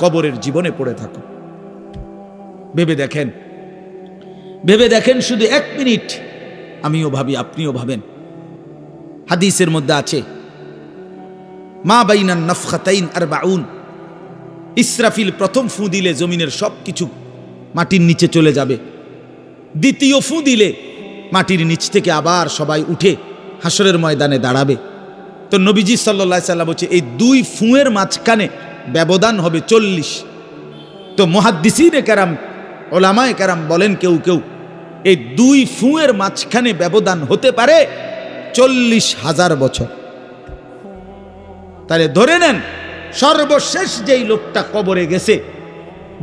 কবরের জীবনে পড়ে থাকো। ভেবে দেখেন শুধু 1 মিনিট, আমিও ভাবি আপনিও ভাবেন। হাদিসের মধ্যে আছে মা বাইনান নাফখাতাইন 40, ইসরাফিল প্রথম ফু দিলে জমিনের সব কিছু মাটির নিচে চলে যাবে, দ্বিতীয় ফু দিলে মাটির নিচ থেকে আবার সবাই উঠে হাসরের ময়দানে দাঁড়াবে। তো নবীজি সাল্লাল্লাহু আলাইহি সাল্লাম বলছে এই 2 ফুঁয়ের মাঝখানে ব্যবধান হবে 40। তো মুহাদ্দিসিনে কেরাম, ওলামায়ে কেরাম বলেন কেউ এই 2 ফুঁয়ের মাঝখানে ব্যবধান হতে পারে 40,000 বছর। তাহলে ধরে নেন সর্বশেষ যেই লোকটা কবরে গেছে,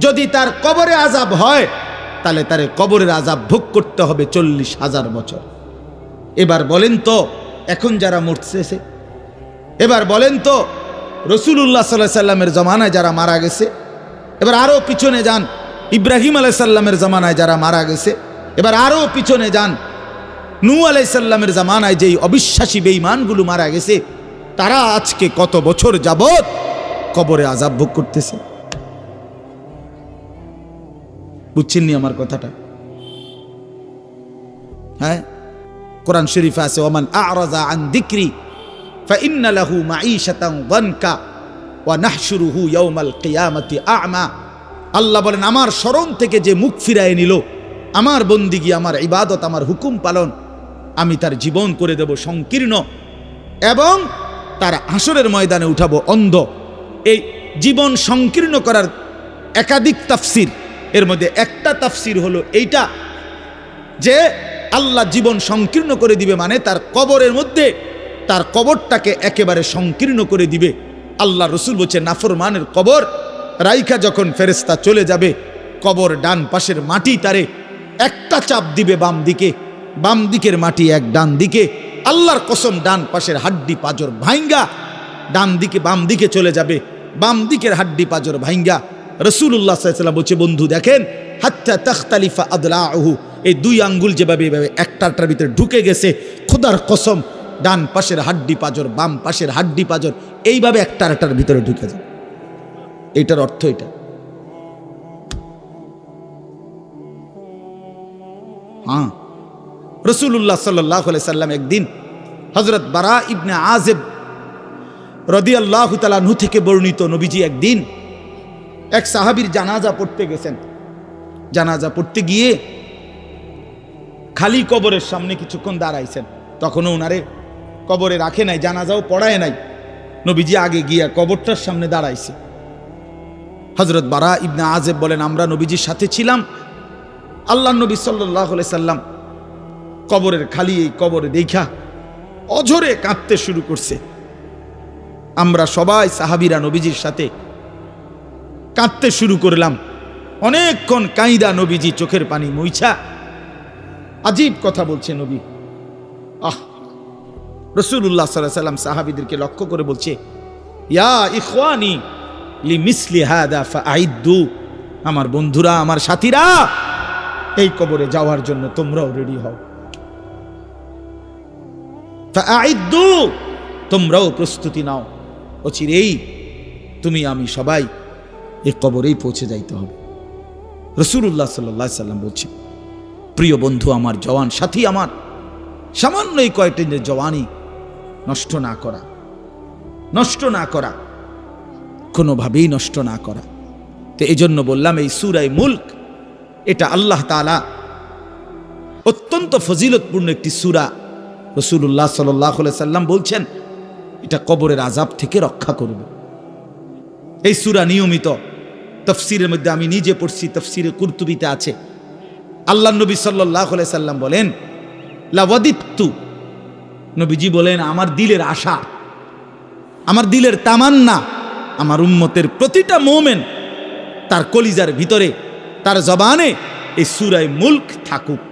যদি তার কবরে আযাব হয় তাহলে তার কবরের আযাব ভোগ করতে হবে 40,000 বছর। এবার বলেন তো এখন যারা মরতেছে, এবার বলেন তো রাসূলুল্লাহ সাল্লাল্লাহু আলাইহি সাল্লামের জামানায় যারা মারা গেছে, এবার আরো পিছনে যান ইব্রাহিম আলাইহিস সালামের জামানায় যারা মারা গেছে, এবার আরো পিছনে যান নূহ আলাইহিস সালামের জামানায় যেই অবিশ্বাসী বেঈমানগুলো মারা গেছে, তারা আজকে কত বছর যাবত কবরে আযাব ভোগ করতেছে। বুঝছেননি আমার কথাটা? হ্যাঁ, কোরআন শরীফে আছে ওমান আ'রাযা আন যিকরি ফাইন্না লাহু মাঈশাতান যানকা ওয়া নাহশুরুহু ইয়াওমাল কিয়ামাতি আ'মা। আল্লাহ বলেন আমার স্মরণ থেকে যে মুখ ফিরায় নিল, আমার বন্দিগি, আমার ইবাদত, আমার হুকুম পালন, আমি তার জীবন করে দেব সংকীর্ণ এবং তার হাসরের ময়দানে উঠাবো অন্ধ। এই জীবন সংকীর্ণ করার একাধিক তাফসির, এর মধ্যে একটা তাফসির হলো এইটা যে আল্লাহ জীবন সংকীর্ণ করে দিবে মানে তার কবরের মধ্যে তার কবরটাকে একেবারে সংকীর্ণ করে দিবে। আল্লাহ রসুল বলছে নাফরমানের কবর রাইখা যখন ফেরেশতা চলে যাবে, কবর ডান পাশের মাটি তারে একটা চাপ দিবে বাম দিকে, বাম দিকের মাটি এক ডান দিকে, আল্লাহর কসম ডান পাশের হাড্ডি পাজর ভাইঙ্গা ডান দিকে বাম দিকে চলে যাবে, বাম দিকের হাড্ডি পাজর ভাইঙ্গা। রাসূলুল্লাহ সাল্লাল্লাহু আলাইহি ওয়াসাল্লাম বলছে বন্ধু দেখেন হাত্তা তাখতালিফা আদলাউহু, এই 2 আঙ্গুল যেভাবে এভাবে একটার ভিতরে ঢুকে গেছে, খোদার কসম ডান পাশের হাড্ডি পাজর বাম পাশের হাড্ডি পাজর এইভাবে একটার ভিতরে ঢুকে যায়। এটার অর্থ এটা। হ্যাঁ, রাসূলুল্লাহ সাল্লাল্লাহু আলাইহি সাল্লাম একদিন হযরত বারা ইবনে আযিব রাদিয়াল্লাহু তাআলা আনহু থেকে বর্ণিত, নবীজি একদিন এক সাহাবীর জানাজা পড়তে গেছেন। জানাজা পড়তে গিয়ে খালি কবরের সামনে কিছুক্ষণ দাঁড়াইছেন, তখনও ওনারে কবরে রাখে নাই, জানাজাও পড়ায় নাই। নবীজি আগে গিয়া কবরটার সামনে দাঁড়াইছে। হযরত বারা ইবনে আযিব বলেন আমরা নবীজির সাথে ছিলাম। আল্লাহর নবী সাল্লাল্লাহু আলাইহি সাল্লাম কবরের খালি এই কবরে দেখা অঝরে কাঁদতে শুরু করছে। আমরা সবাই সাহাবীরা নবীজির সাথে কাঁদতে শুরু করলাম। অনেকক্ষণ কাঁইদা নবীজি চোখের পানি মুইছা আজীব কথা বলছে নবী। রাসূলুল্লাহ সাল্লাল্লাহু আলাইহি সাল্লাম সাহাবীদেরকে লক্ষ্য করে বলছে ইয়া ইখওয়ানি লিমিসলি হাদা ফাআইদ্দু, আমার বন্ধুরা, আমার সাথীরা, এই কবরে যাওয়ার জন্য তোমরাও রেডি হও। ফাআইদ্দু, তোমরাও প্রস্তুতি নাও, অচিরেই তুমি আমি সবাই এই কবরেই পৌঁছে যাইতে হবে। রাসূলুল্লাহ সাল্লাল্লাহু আলাইহি সাল্লাম বলছেন প্রিয় বন্ধু আমার, জওয়ান সাথী আমার, সামান্য এই কয়েকদিনের জওয়ানি নষ্ট না করা, কোনোভাবেই নষ্ট না করা। তো এই জন্য বললাম এই সূরা মুলক এটা আল্লাহ তাআলা অত্যন্ত ফজিলতপূর্ণ একটি সূরা। রাসূলুল্লাহ সাল্লাল্লাহু আলাইহি সাল্লাম বলছেন এটা কবরের আযাব থেকে রক্ষা করবে। এই সূরা নিয়মিত তাফসীরের মধ্যে আমি নিজে পড়ছি, তাফসীরে কুরতুবিতে আছে। আল্লাহর নবী সাল্লাল্লাহু আলাইহি সাল্লাম বলেন লাওয়াদিতু, নবীজি বলেন আমার দিলের আশা, আমার দিলের তামান্না, আমার উম্মতের প্রতিটা মুমিন তার কলিজার ভিতরে, তার জবানে এই সূরা মুলক থাকুক,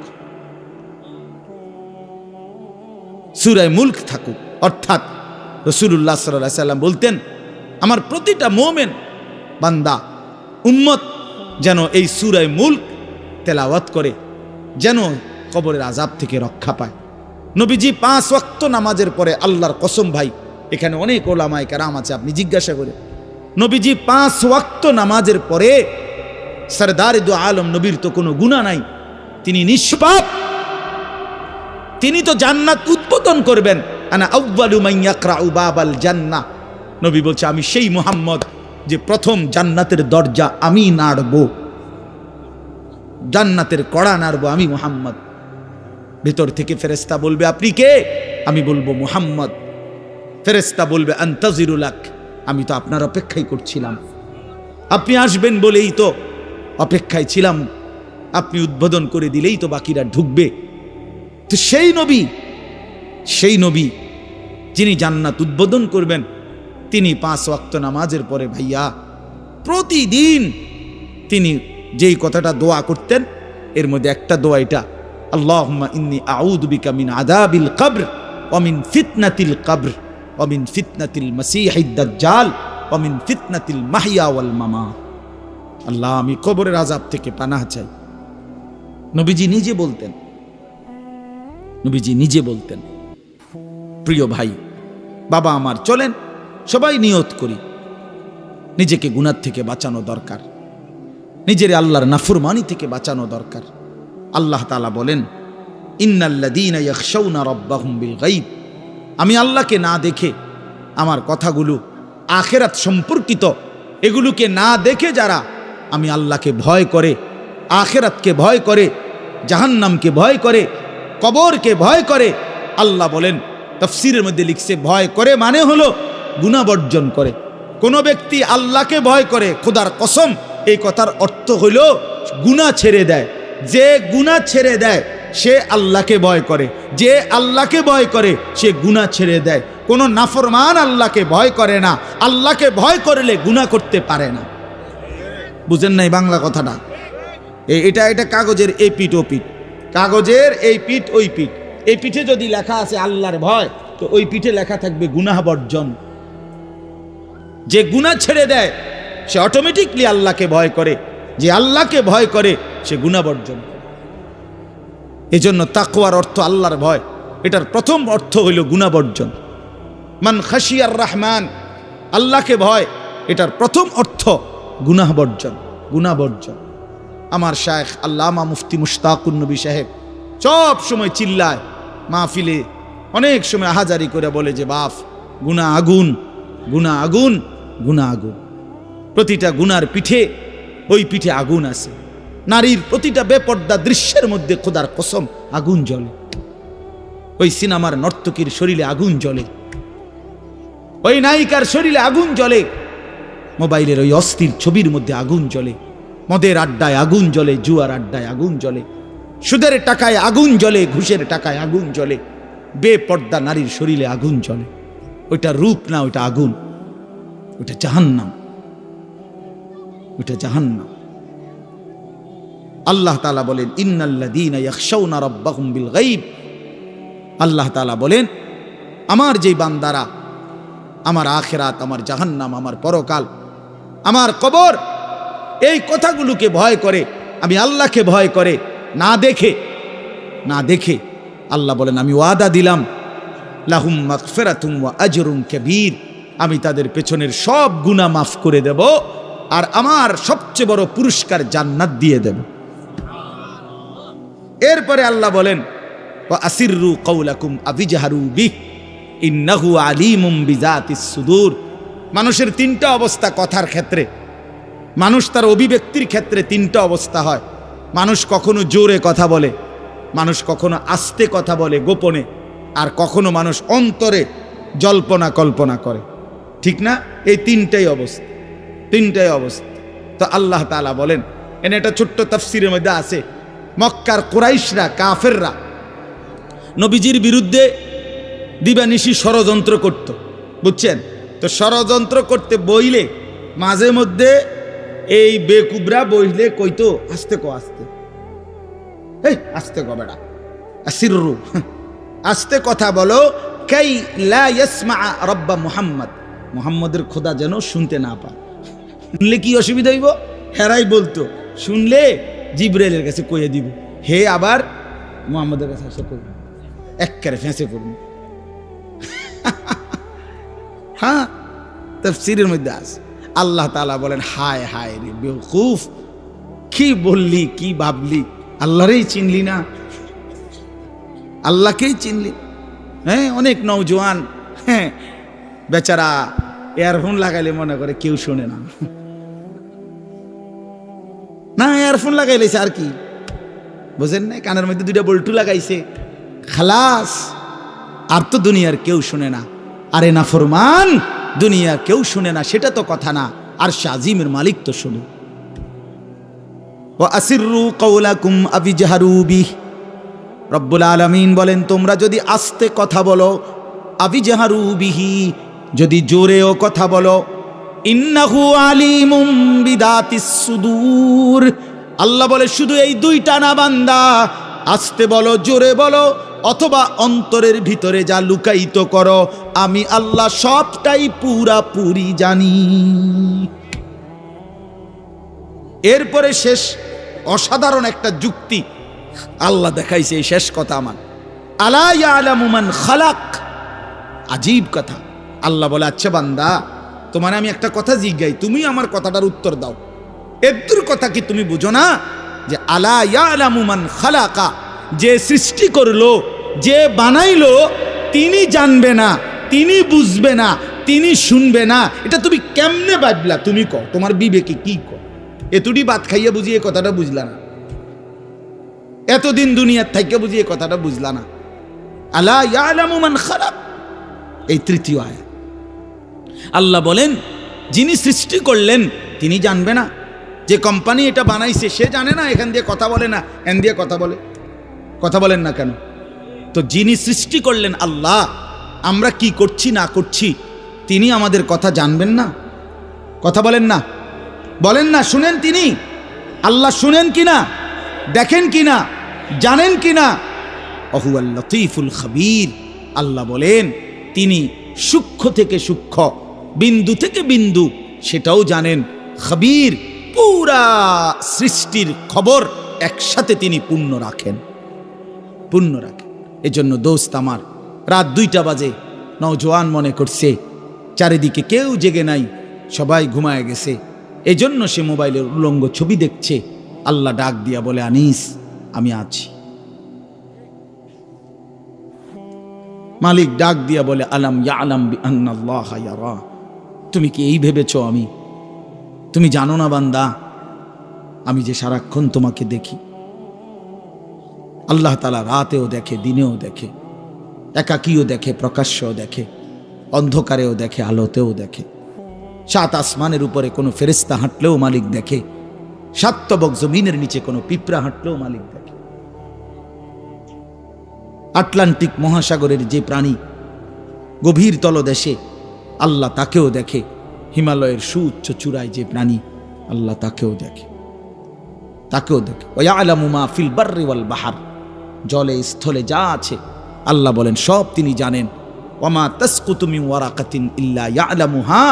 সূরা মুলক থাকুক। অর্থাৎ রাসূলুল্লাহ সাল্লাল্লাহু আলাইহি সাল্লাম বলতেন আমার প্রতিটা মুমিন বান্দা উম্মত যেন এই সূরা মুলক তেলাওয়াত করে, যেন কবরের আযাব থেকে রক্ষা পায়। নবীজি 5 ওয়াক্ত নামাজের পরে, আল্লাহর কসম ভাই, এখানে অনেক ওলামায়ে কেরাম আছে, আপনি জিজ্ঞাসা করে নবীজি 5 ওয়াক্ত নামাজের পরে সরদার দু আলম নবীর তো কোনো গুনাহ নাই, তিনি নিষ্পাপ, তিনি তো জান্নাত উদ্বোধন করবেন। আনা আউয়ালু মান ইয়াকরাউ বাবাল জান্নাহ, নবী বলছে আমি সেই মুহাম্মদ যে প্রথম জান্নাতের দরজা আমি নাড়ব, জান্নাতের কড়া নাড়ব আমি মুহাম্মদ। ভিতর থেকে ফেরেশতা বলবে আপনি কে? আমি বলবো মুহাম্মদ। ফেরেশতা বলবে আনতাজিরু লাক, আমি তো আপনার অপেক্ষাই করছিলাম, আপনি আসবেন বলেই তো অপেক্ষায় ছিলাম, আপনি উদ্বোধন করে দিলেই তো বাকিরা ঢুকবে। তো সেই নবী যিনি জান্নাত উদ্বোধন করবেন, তিনি 5 ওয়াক্ত নামাজের পরে ভাইয়া প্রতিদিন তিনি যেই কথাটা দোয়া করতেন, এর মধ্যে একটা দোয়া এটা, আল্লাহুম্মা ইন্নী আউযু বিকা মিন আযাবিল কবর ওয়া মিন ফিতনাতিল কবর ওয়া মিন ফিতনাতিল মাসীহিদ দাজ্জাল ওয়া মিন ফিতনাতিল মাহইয়া ওয়াল মামাত। আল্লাহ আমি কবরের আযাব থেকে পানাহ চাই। নবীজি নিজে বলতেন। প্রিয় ভাই, বাবা আমার, চলেন সবাই নিয়ত করি, নিজেকে গুনাহ থেকে বাঁচানো দরকার, নিজের আল্লাহর নাফরমানি থেকে বাঁচানো দরকার। আল্লাহ তাআলা বলেন ইন্নাল্লাযীনা ইয়াখশাউনা রাব্বাহুম বিল গায়ব, আমি আল্লাহকে না দেখে, আমার কথাগুলো আখিরাত সম্পর্কিত, এগুলোকে না দেখে যারা আমি আল্লাহকে ভয় করে, আখিরাতকে ভয় করে, জাহান্নামকে ভয় করে, কবরকে ভয় করে, আল্লাহ বলেন তাফসীরের মধ্যে লিখছে ভয় করে মানে হলো গুনাহ বর্জন করে। কোন ব্যক্তি আল্লাহকে ভয় করে, খোদার কসম এই কথার অর্থ হইল গুনাহ ছেড়ে দেয়। যে গুনাহ ছেড়ে দেয় সে আল্লাহকে ভয় করে, যে আল্লাহকে ভয় করে সে গুনাহ ছেড়ে দেয়। কোন নাফরমান আল্লাহকে ভয় করে না, আল্লাহকে ভয় করলে গুনাহ করতে পারে না। বুঝেন নাই বাংলা কথাটা? এটা কাগজের এই পিঠ ও পিঠ, কাগজের এই পিঠ ওই পিঠ। এই পিঠে যদি লেখা আছে আল্লাহর ভয়, তো ওই পিঠে লেখা থাকবে গুনাহ বর্জন। যে গুনাহ ছেড়ে দেয় সে অটোমেটিকলি আল্লাহকে ভয় করে, যে আল্লাহকে ভয় করে সে গুনাহ বর্জন। এজন্য তাকওয়ার অর্থ আল্লাহর ভয়, এটার প্রথম অর্থ হইল গুনাহ বর্জন। মান খাশিয়ার রহমান, আল্লাহকে ভয়, এটার প্রথম অর্থ গুনাহ বর্জন, গুনাহ বর্জন। আমার শায়েখ আল্লামা মুফতি মুশতাকুন নবী সাহেব সব সময় চিল্লায় মাহফিলে, অনেক সময় আহাজারি করে বলে যে বাপ গুনাহ আগুন, গুনাহ আগুন, গুনাহ আগুন। প্রতিটা গুনার পিঠে ওই পিঠে আগুন আছে। নারীর প্রতিটা বেপর্দা দৃশ্যের মধ্যে খোদার কসম আগুন জ্বলে। ওই সিনেমার নর্তকীর শরীরে আগুন জ্বলে, ওই নায়িকার শরীরে আগুন জ্বলে, মোবাইলের ওই অস্থির ছবির মধ্যে আগুন জ্বলে, মদের আড্ডায় আগুন জ্বলে, জুয়ার আড্ডায় আগুন জ্বলে, সুদের টাকায় আগুন জ্বলে, ঘুষের টাকায় আগুন জ্বলে, বেপর্দা নারীর শরীরে আগুন জ্বলে। ওইটা রূপ না, ওইটা আগুন, ওইটা জাহান্নাম, ওইটা জাহান্নাম। আল্লাহ তাআলা বলেন ইন্নাল্লাযীনা ইয়াখশাউনা রাব্বাহুম বিল গায়ব, আল্লাহ তাআলা বলেন আমার যেই বান্দারা আমার আখিরাত, আমার জাহান্নাম, আমার পরকাল, আমার কবর, এই কথাগুলোকে ভয় করে, আমি আল্লাহকে ভয় করে, না দেখে আল্লাহ বলেন আমি ওয়াদা দিলাম লাহুম মাগফিরাতুম ওয়া আজরুন কাবীর, আমি তাদের পেছনের সব গুনাহ মাফ করে দেব আর আমার সবচেয়ে বড় পুরস্কার জান্নাত দিয়ে দেব। এরপরে আল্লাহ বলেন ওয়া আসিররু কাওলাকুম আবিজহারু বিহি ইন্নাহু আলিমুম বিযাতিস সুদূর। মানুষের তিনটা অবস্থা কথার ক্ষেত্রে, মানুষ তার অভিব্যক্তির ক্ষেত্রে তিনটা অবস্থা হয়। মানুষ কখনো জোরে কথা বলে, মানুষ কখনো আস্তে কথা বলে গোপনে, আর কখনো মানুষ অন্তরে জল্পনা কল্পনা করে, ঠিক না? এই তিনটাই অবস্থা। তো আল্লাহ তাআলা বলেন, এনে একটা ছোট্ট তাফসীরের মধ্যে আছে, মক্কার কুরাইশরা, কাফেররা নবীজির বিরুদ্ধে দিবানিশি ষড়যন্ত্র করত, বুঝছেন? তো ষড়যন্ত্র করতে বইলে মাঝে মধ্যে এই বেকুবরা বইলে কইতো আস্তে কো, আস্তে, এই আস্তে কো বেটা, আসিররু, আস্তে কথা বলো, কাই লা ইয়াসমা রাব্বা মুহাম্মদ, মুহাম্মদের খোদা যেন শুনতে না পায়। শুনলে কি অসুবিধা হইব? হেরাই বলতো শুনলে জিবরাইলের কাছে কইয়ে দিব, হে আবার মুহাম্মদের কাছে এসে কইবে, একবারে ফেঁসে পড়বে। হ্যাঁ, তাফসীরের মধ্যে আছে। আল্লাহ তাআলা বলেন, হায় হায় রে বেওকুফ, কি বললি, কি ভাবলি, আল্লাহরেই চিনলি না, আল্লাহকেই চিনলি। হ্যাঁ, অনেক নওজোয়ান হ্যাঁ বেচারা ইয়ারফোন লাগাইলে মনে করে কেউ শোনে না, না ইয়ারফোন লাগাইলেছে আর কি, বুঝেন না, কানের মধ্যে দুইটা বল্টু লাগাইছে, খালাস, আর তো দুনিয়ার কেউ শুনে না। আরে না ফরমান, দুনিয়া কেউ শুনে না সেটা তো কথা না, আর শাজিমের মালিক তো শুনে। ওয়া আসিররু কাওলাকুম আবি জাহারু বিহি, রব্বুল আলামিন বলেন তোমরা যদি আস্তে কথা বলো, আবি জাহারু বিহি, যদি জোরেও কথা বলো, ইন্নাহু আলিমুম বিদাতিস সুদূর, আল্লাহ বলে শুধু এই দুইটা না বান্দা, আস্তে বলো, জোরে বলো, অথবা অন্তরের ভিতরে যা লুকায়িত করো, আমি আল্লাহ সবটাই পুরাপুরি জানি। এরপরে শেষ অসাধারণ একটা যুক্তি আল্লাহ দেখাইছে, এই শেষ কথা আমার, আলা ইয়ালামু মান খালাক, আজীব কথা। আল্লাহ বলে, আচ্ছা বান্দা, তোমার আমি একটা কথা জিজ্ঞাই, তুমি আমার কথাটার উত্তর দাও। এর কথা কি তুমি বুঝো না যে আলা ইয়ালামু মান খালাকা, যে সৃষ্টি করলো, যে বানাইলো, তিনি জানবে না, তিনি বুঝবে না, তিনি শুনবে না, এটা তুমি কেমনে ভাবলা? তুমি কও, তোমার বিবেকে কি কও? এতটি ভাত খাইয়া বুঝি এই কথাটা বুঝলা না? এতদিন দুনিয়ার থাইকে বুঝি এই কথাটা বুঝলা না? আলা ইয়ালামু মান খালাক, এই তৃতীয় আয়াত। আল্লাহ বলেন, যিনি সৃষ্টি করলেন তিনি জানবে না? যে কোম্পানি এটা বানাইছে সে জানে না? এখান দিয়ে কথা বলে না, এখান দিয়ে কথা বলে, কথা বলেন না কেন? তো যিনি সৃষ্টি করলেন আল্লাহ, আমরা কি করছি না করছি তিনি আমাদের কথা জানবেন না? কথা বলেন না, বলেন না, শুনেন তিনি? আল্লাহ শুনেন কিনা, দেখেন কিনা, জানেন কিনা? ওহুয়াল লতীফুল খবীর, আল্লাহ বলেন তিনি সূক্ষ্ম থেকে সূক্ষ্ম, বিন্দু থেকে বিন্দু সেটাও জানেন। খবীর, পুরা সৃষ্টির খবর একসাথে তিনি পূর্ণ রাখেন, পূর্ণ রাখেন। এজন্য দোস্ত আমার, রাত 2টা বাজে, নওজোয়ান মনে করছে চারিদিকে কেউ জেগে নাই, সবাই ঘুমায় গেছে, এজন্য সে মোবাইলের উলঙ্গ ছবি দেখছে। আল্লাহ ডাক দিয়া বলে, আনিস আমি আছি। মালিক ডাক দিয়া বলে, আলাম ইয়ালাম বিআন্নাল্লাহা ইয়ারা, তুমি কি এই ভেবেছো তুমি জানো না বান্দা, আমি যে সারাক্ষণ তোমাকে দেখি। আল্লাহ তাআলা রাতেও দেখে, দিনেও দেখে, একাকীও দেখে, প্রকাশ্যও দেখে, অন্ধকারেও দেখে, আলোতেও দেখে। 7 আসমানের উপরে কোনো ফেরেশতা হাঁটলেও মালিক দেখে, 7 তবক জমিনের নিচে কোনো পিঁপড়া হাঁটলেও মালিক দেখে। আটলান্টিক মহাসাগরের যে প্রাণী গভীর তলদেশে, আল্লাহ তাকেও দেখে। হিমালয়ের সুউচ্চ চূড়ায় যে প্রাণী, আল্লাহ তাকেও দেখে, তাকেও দেখে। ওয়া ইয়ালামু মা ফিল বাররি ওয়াল বাহর, জলে স্থলে যা আছে আল্লাহ বলেন সব তিনি জানেন। ওয়া মা তাসকুতু মিন ওয়ারাকাতিন ইল্লা ইয়ালামুহা,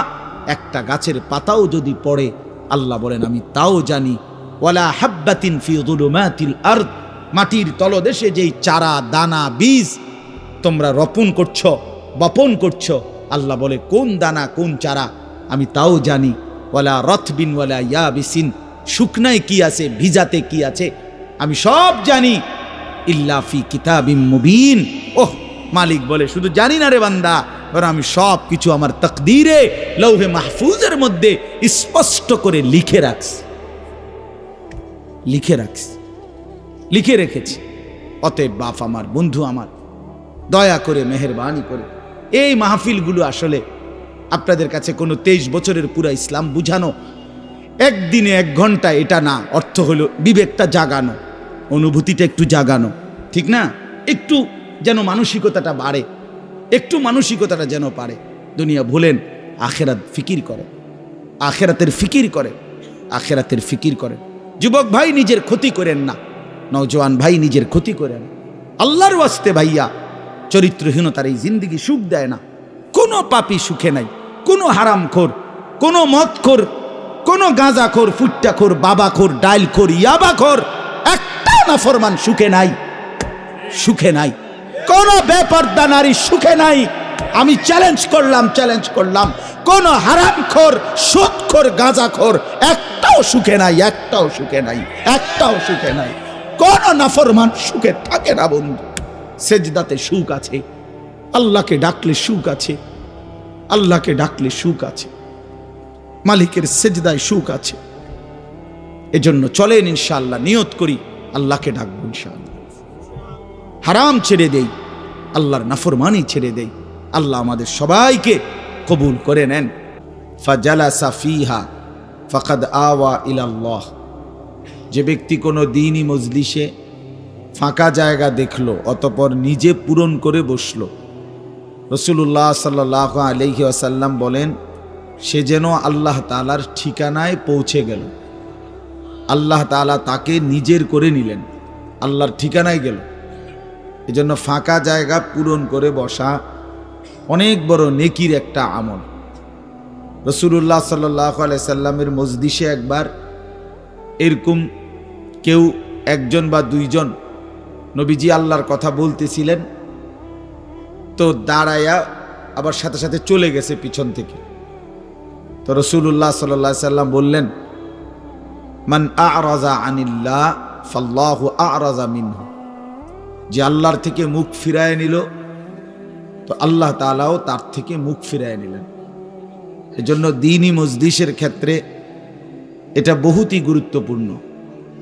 একটা গাছের পাতাও যদি পড়ে আল্লাহ বলেন আমি তাও জানি। ওয়ালা হাব্বাতিন ফি যুলুমাতিল আরদ, মাটির তলদেশে যেই চারা দানা বীজ তোমরা রোপণ করছো, বপন করছো, আল্লাহ বলে কোন দানা কোন চারা আমি তাও জানি। ওয়ালা রতবিন ওয়ালা ইয়াবিসিন, শুকনায় কি আছে, ভিজাতে কি আছে, আমি সব জানি। ইল্লা ফি কিতাবিম মুবিন, ওহ মালিক বলে শুধু জানি না রে বান্দা, বরং আমি সব কিছু আমার তাকদীরে লৌহে মাহফুজের মধ্যে স্পষ্ট করে লিখে রাখছি, লিখে রাখছি, লিখে রেখেছি। অতএব বাপ আমার, বন্ধু আমার, দয়া করে মেহেরবানি করে এই মাহফিলগুলো আসলে আপনাদের কাছে কোনো 23 বছরের পুরা ইসলাম বুঝানো, একদিনে 1 ঘন্টা, এটা না। অর্থ হলো বিবেকটা জাগানো, অনুভূতিটা একটু জাগানো, ঠিক না? একটু যেন মানসিকতাটা বাড়ে, একটু মানসিকতাটা যেন পারে। দুনিয়া ভুলেন, আখেরাত ফিকির করে, আখেরাতের ফিকির করে, আখেরাতের ফিকির করে। যুবক ভাই নিজের ক্ষতি করেন না, নওজোয়ান ভাই নিজের ক্ষতি করেন। আল্লাহর ওয়াস্তে ভাইয়া, চরিত্রহীনতার এই জিন্দেগি সুখ দেয় না। কোনো পাপী সুখে নাই, কোনো হারামখোর, কোনো মদখোর, কোনো গাঁজাখোর, ফুট্টাখোর, বাবাখোর, ডাইলখোর, ইয়াবাখোর, একটা নাফরমান সুখে নাই, সুখে নাই। কোনো বেপরদা নারী সুখে নাই, আমি চ্যালেঞ্জ করলাম কোন হারামখোর, সুদখোর, গাঁজাখোর একটাও সুখে নাই। কোন নাফরমান সুখে থাকে না বন্ধু। সেজদাতে সুখ আছে, আল্লাহকে ডাকলে সুখ আছে, মালিকের সেজদায় সুখ আছে। এজন্য চলেন ইনশাআল্লাহ নিয়ত করি আল্লাহকে ডাকবো ইনশাআল্লাহ। হারাম ছেড়ে দেই, আল্লাহর নাফরমানি ছেড়ে দেই। আল্লাহ আমাদের সবাইকে কবুল করে নেন। ফাজালাসা ফিহা ফাকাদ আওয়া ইলাল্লাহ। যে ব্যক্তি কোনো দ্বীনি মজলিসে ফাঁকা জায়গা দেখলো অতঃপর নিজে পূরণ করে বসলো, রাসূলুল্লাহ সাল্লাল্লাহু আলাইহি ওয়াসাল্লাম বলেন সে যেন আল্লাহ তাআলার ঠিকানায় পৌঁছে গেল। আল্লাহ তাআলা তাকে নিজের করে নিলেন, আল্লাহর ঠিকানায় গেল। এজন্য ফাঁকা জায়গা পূরণ করে বসা অনেক বড় নেকির একটা আমল। রাসূলুল্লাহ সাল্লাল্লাহু আলাইহি সাল্লামের মজলিসে একবার এরকম কেউ একজন বা দুইজন নবীজি আল্লাহর কথা বলতেছিলেন, তো দাঁড়ায়া আবার সাথে সাথে চলে গেছে পিছন থেকে। তো রাসূলুল্লাহ সাল্লাল্লাহু আলাইহি সাল্লাম বললেন, মান আ'রাযা আনিল্লাহ ফাল্লাহু আ'রাযা মিনহু। যে আল্লাহর থেকে মুখ ফিরায় নিল তো আল্লাহ তাআলাও তার থেকে মুখ ফিরায় নিলেন। এজন্য দ্বীনি মজলিসের ক্ষেত্রে এটা বহুতই গুরুত্বপূর্ণ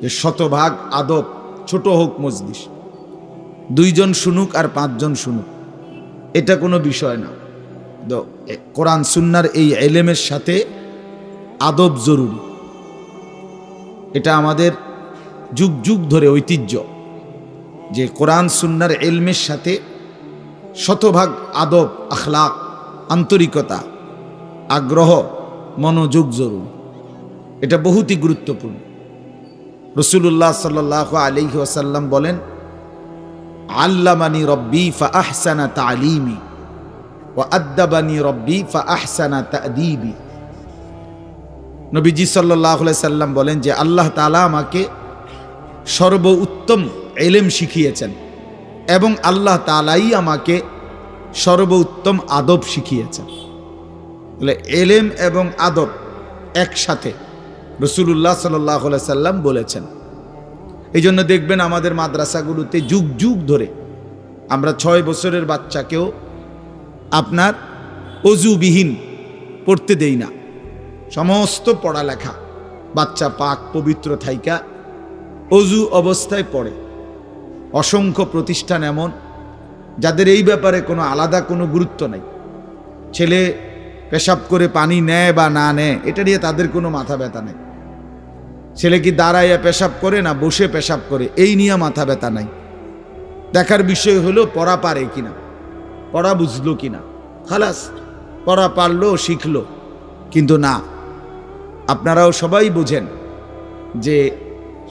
যে শতভাগ আদব, ছোট হোক মজলিস, 2 জন শুনুক আর 5 জন শুনুক, এটা কোনো বিষয় না। তো কোরআন সুন্নাহর এই ইলমের সাথে আদব জরুরি। এটা আমাদের যুগ যুগ ধরে ঐতিহ্য যে কোরআন সুন্নাহর ইলমের সাথে শতভাগ আদব, আখলাক, আন্তরিকতা, আগ্রহ, মনোযোগ জরুরি। এটা বহুতই গুরুত্বপূর্ণ। রাসূলুল্লাহ সাল্লাল্লাহু আলাইহি ওয়াসাল্লাম বলেন, আল্লামানি রব্বি ফাআহসানা তা'লিমি ওয়া আদ্দাবানি রব্বি ফাআহসানা তা'দীবি। নবীজি সাল্লাল্লাহু আলাইহি সাল্লাম বলেন যে আল্লাহ তাআলা আমাকে সর্বোত্তম ইলম শিখিয়েছেন এবং আল্লাহ তাআলাই আমাকে সর্বোত্তম আদব শিখিয়েছেন। বলে ইলম এবং আদব একসাথে রাসূলুল্লাহ সাল্লাল্লাহু আলাইহি সাল্লাম বলেছেন। এই জন্য দেখবেন আমাদের মাদ্রাসাগুলোতে যুগ যুগ ধরে আমরা 6 বছরের বাচ্চাকেও আপনার অজুবিহীন পড়তে দেই না। সমস্ত পড়ালেখা বাচ্চা পাক পবিত্র থাইকা অজু অবস্থায় পড়ে। অসংখ্য প্রতিষ্ঠান এমন যাদের এই ব্যাপারে কোনো আলাদা কোনো গুরুত্ব নাই। ছেলে পেশাব করে পানি নেয় বা না নেয় এটা নিয়ে তাদের কোনো মাথা ব্যথা নেই। ছেলে কি দাঁড়াইয়া পেশাব করে না বসে পেশাব করে এই নিয়ে মাথা ব্যথা নাই। দেখার বিষয় হলো পড়া পারে কিনা, পড়া বুঝলো কিনা, খালাস, পড়া পারলো শিখলো। কিন্তু না, আপনারাও সবাই বোঝেন যে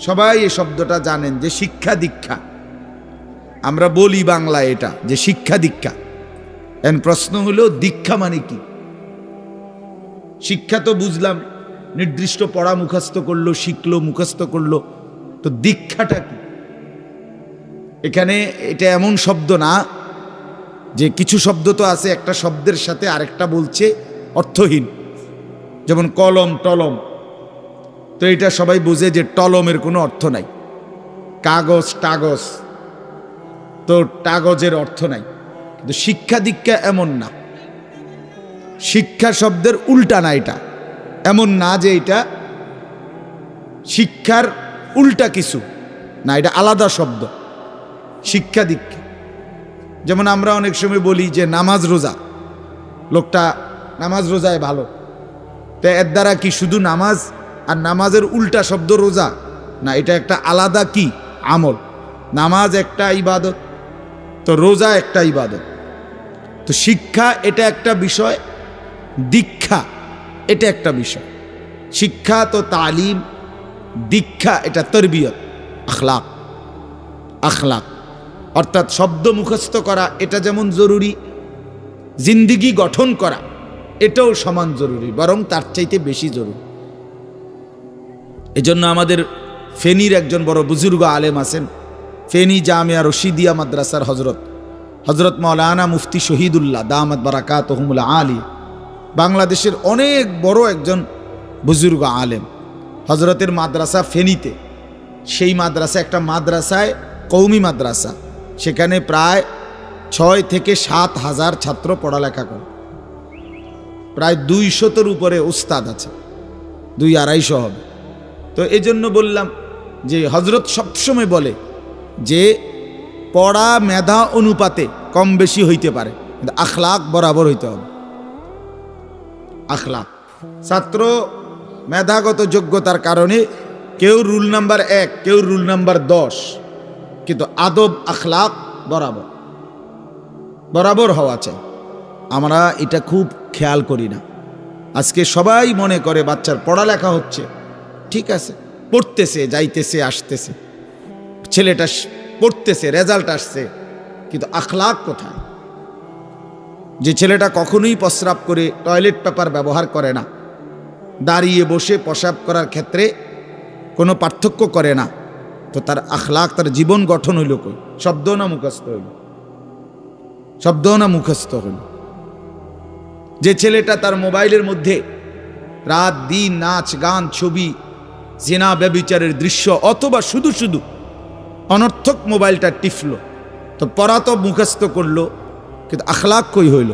সবাই এই শব্দটা জানেন যে শিক্ষা দীক্ষা, আমরা বলি বাংলা এটা যে শিক্ষা দীক্ষা। এর প্রশ্ন হলো দীক্ষা মানে কি? শিক্ষা তো বুঝলাম, নির্দিষ্ট পড়া মুখস্থ করলো, শিখলো, মুখস্থ করলো, তো দীক্ষাটা কি? এখানে এটা এমন শব্দ না যে কিছু শব্দ তো আছে একটা শব্দের সাথে আরেকটা বলছে অর্থহীন, যেমন কলম টলম। তো এটা সবাই বোঝে যে টলমের কোনো অর্থ নাই। কাগজ টাগজ, তো কাগজের অর্থ নাই। কিন্তু শিক্ষা দীক্ষা এমন না, শিক্ষা শব্দের উল্টা না। এটা এমন না যে এটা শিক্ষার উল্টা কিছু না, এটা আলাদা শব্দ। শিক্ষা দীক্ষা যেমন আমরা অনেক সময় বলি যে নামাজ রোজা, লোকটা নামাজ রোজায় ভালো, তো এর দ্বারা কি শুধু নামাজ আর নামাজের উল্টা শব্দ রোজা না, এটা একটা আলাদা কি আমল। নামাজ একটা ইবাদত, তো রোজা একটা ইবাদত। তো শিক্ষা এটা একটা বিষয়, দীক্ষা এটা একটা বিষয়। শিক্ষা তো তালিম, দীক্ষা এটা তরবিয়ত, আখলাক। আখলাক অর্থাৎ শব্দ মুখস্থ করা এটা যেমন জরুরি, জিন্দিগি গঠন করা এটাও সমান জরুরি, বরং তার চাইতে বেশি জরুরি। এজন্য আমাদের ফেনীর একজন বড় বুজুর্গ আলেম আছেন, ফেনী জামিয়া রশিদিয়া মাদ্রাসার হজরত, হযরত মাওলানা মুফতি শহীদুল্লাহ দামাত বারাকাতুহুমুল আলিয়া, বাংলাদেশের অনেক বড় একজন বুজুর্গ আলেম। হজরতের মাদ্রাসা ফেনীতে, সেই মাদ্রাসা একটা মাদ্রাসায় কওমি মাদ্রাসা, সেখানে প্রায় 6 থেকে 7 হাজার ছাত্র পড়ালেখা করে, প্রায় 200-এর উপরে উস্তাদ আছে, 200-250 হবে। তো এই জন্য বললাম যে হজরত সবসময় বলে যে পড়া মেধা অনুপাতে কম বেশি হইতে পারে, কিন্তু আখলাক বরাবর হইতে হবে। আখলাক, ছাত্র মেধাগত যোগ্যতার কারণে কেউ রুল নাম্বার 1, কেউ রুল নাম্বার 10, কিন্তু আদব আখলাক বরাবর বরাবর হওয়া চাই। আমরা এটা খুব খেয়াল করি না। আজকে সবাই মনে করে বাচ্চার পড়ালেখা হচ্ছে, ঠিক আছে, পড়তেছে, যাইতেছে, আসতেছে, ছেলেটা পড়তেছে, রেজাল্ট আসছে, কিন্তু আখলাক কোথায়? যে ছেলেটা কখনোই প্রস্রাব করে টয়লেট পেপার ব্যবহার করে না, দাঁড়িয়ে বসে প্রস্রাব করার ক্ষেত্রে কোনো পার্থক্য করে না, তো তার আখলাক, তার জীবন গঠন হইল কই? শব্দ না মুখস্থ হইল? শব্দ না মুখস্থ হইল? যে ছেলেটা তার মোবাইলের মধ্যে রাত দিন নাচ গান ছবি জিনা ব্যভিচারের দৃশ্য অথবা শুধু শুধু অনর্থক মোবাইলটা টিপল, তো পড়া তো মুখস্থ করলো, কিন্তু আখলাক কই হইল?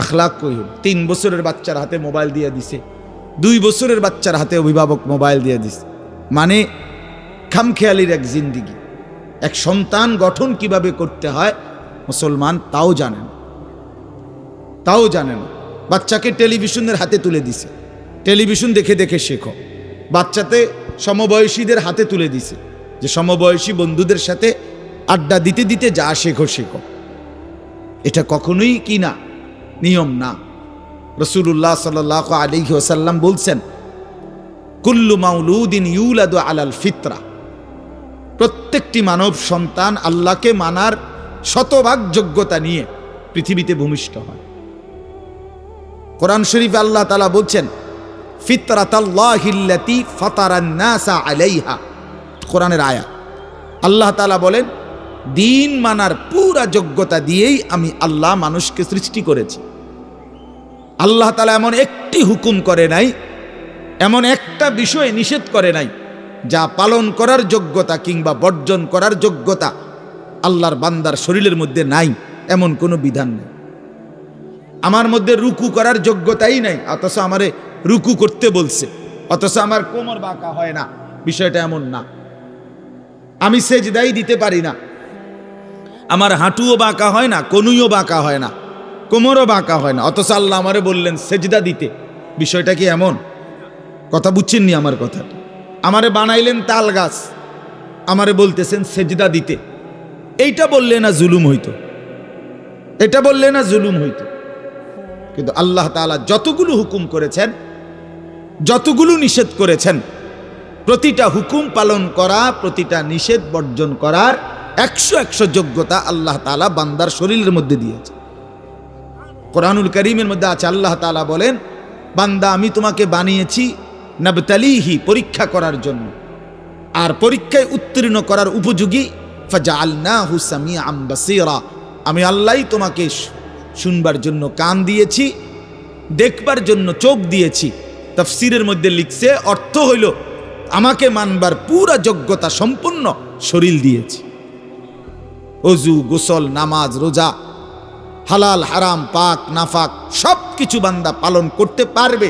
আখলাক কই হইল? 3 বছরের বাচ্চার হাতে মোবাইল দিয়ে দিছে, 2 বছরের বাচ্চার হাতে অভিভাবক মোবাইল দিয়ে দিছে, মানে খামখেয়ালির এক জিন্দিগি। এক সন্তান গঠন কিভাবে করতে হয় মুসলমান তাও জানেন, তাও জানেন। বাচ্চাকে টেলিভিশনের হাতে তুলে দিছে, টেলিভিশন দেখে দেখে শেখো। বাচ্চাতে সমবয়সীদের হাতে তুলে দিছে যে সমবয়সী বন্ধুদের সাথে আড্ডা দিতে দিতে যা শেখো শেখো। এটা কখনোই কি না, নিয়ম না। রাসূলুল্লাহ সাল্লাল্লাহু আলাইহি ওয়াসাল্লাম বলছেন, কুল্লু মাউলুদিন ইউলাদু আলাল ফিতরা, প্রত্যেকটি মানব সন্তান আল্লাহকে মানার শতভাগ যোগ্যতা নিয়ে পৃথিবীতে ভূমিষ্ঠ হয়। কোরআন শরীফে আল্লাহ তাআলা বলছেন, ফিতরাতাল্লাহিল্লাতী ফাতারান নাসা আলাইহা, কোরআনের আয়াত। আল্লাহ তাআলা বলেন, দিন মানার পুরা যোগ্যতা দিয়েই আমি আল্লাহ মানুষকে সৃষ্টি করেছি। আল্লাহ তাআলা এমন একটি হুকুম করে নাই, এমন একটা বিষয় নিষেধ করে নাই যা পালন করার যোগ্যতা কিংবা বর্জন করার যোগ্যতা আল্লাহর বান্দার শরীরের মধ্যে নাই, এমন কোনো বিধান নেই। আমার মধ্যে রুকু করার যোগ্যতাই নাই, অথচ আমারে রুকু করতে বলছে, অথচ আমার কোমর বাঁকা হয় না, বিষয়টা এমন না। আমি সেজদাই দিতে পারি না, আমার হাঁটুও বাঁকা হয় না, কনুইও বাঁকা হয় না, কোমরও বাঁকা হয় না, অথচ আল্লাহ আমারে বললেন সেজদা দিতে। বিষয়টা কি এমন? কথা বুঝছেননি আমার কথাটা? আমারে বানাইলেন তাল গাছ, আমারে বলতেছেন সেজদা দিতে। এইটা বললে না জুলুম হইতো? এটা বললে না জুলুম হইতো? কিন্তু আল্লাহ তাআলা যতগুলো হুকুম করেছেন, যতগুলো নিষেধ করেছেন, প্রতিটা হুকুম পালন করা, প্রতিটা নিষেধ বর্জন করার 100 যোগ্যতা আল্লাহ তাআলা বান্দার শরীরের মধ্যে দিয়েছে। কোরআনুল কারীমের মধ্যে আছে, আল্লাহ তাআলা বলেন, বান্দা আমি তোমাকে বানিয়েছি নাবতালিহি, পরীক্ষা করার জন্য, আর পরীক্ষায় উত্তীর্ণ করার উপযোগী। ফাজআলনাহু সামিআম বাসীরা, আমি আল্লাহই তোমাকে শুনবার জন্য কান দিয়েছি, দেখবার জন্য চোখ দিয়েছি। তাফসীরের মধ্যে লিখছে, অর্থ হইল আমাকে মানবার পুরা যোগ্যতা সম্পূর্ণ শরীর দিয়েছি। ওযু, গোসল, নামাজ, রোজা, হালাল হারাম, পাক নাফাক সব কিছু বান্দা পালন করতে পারবে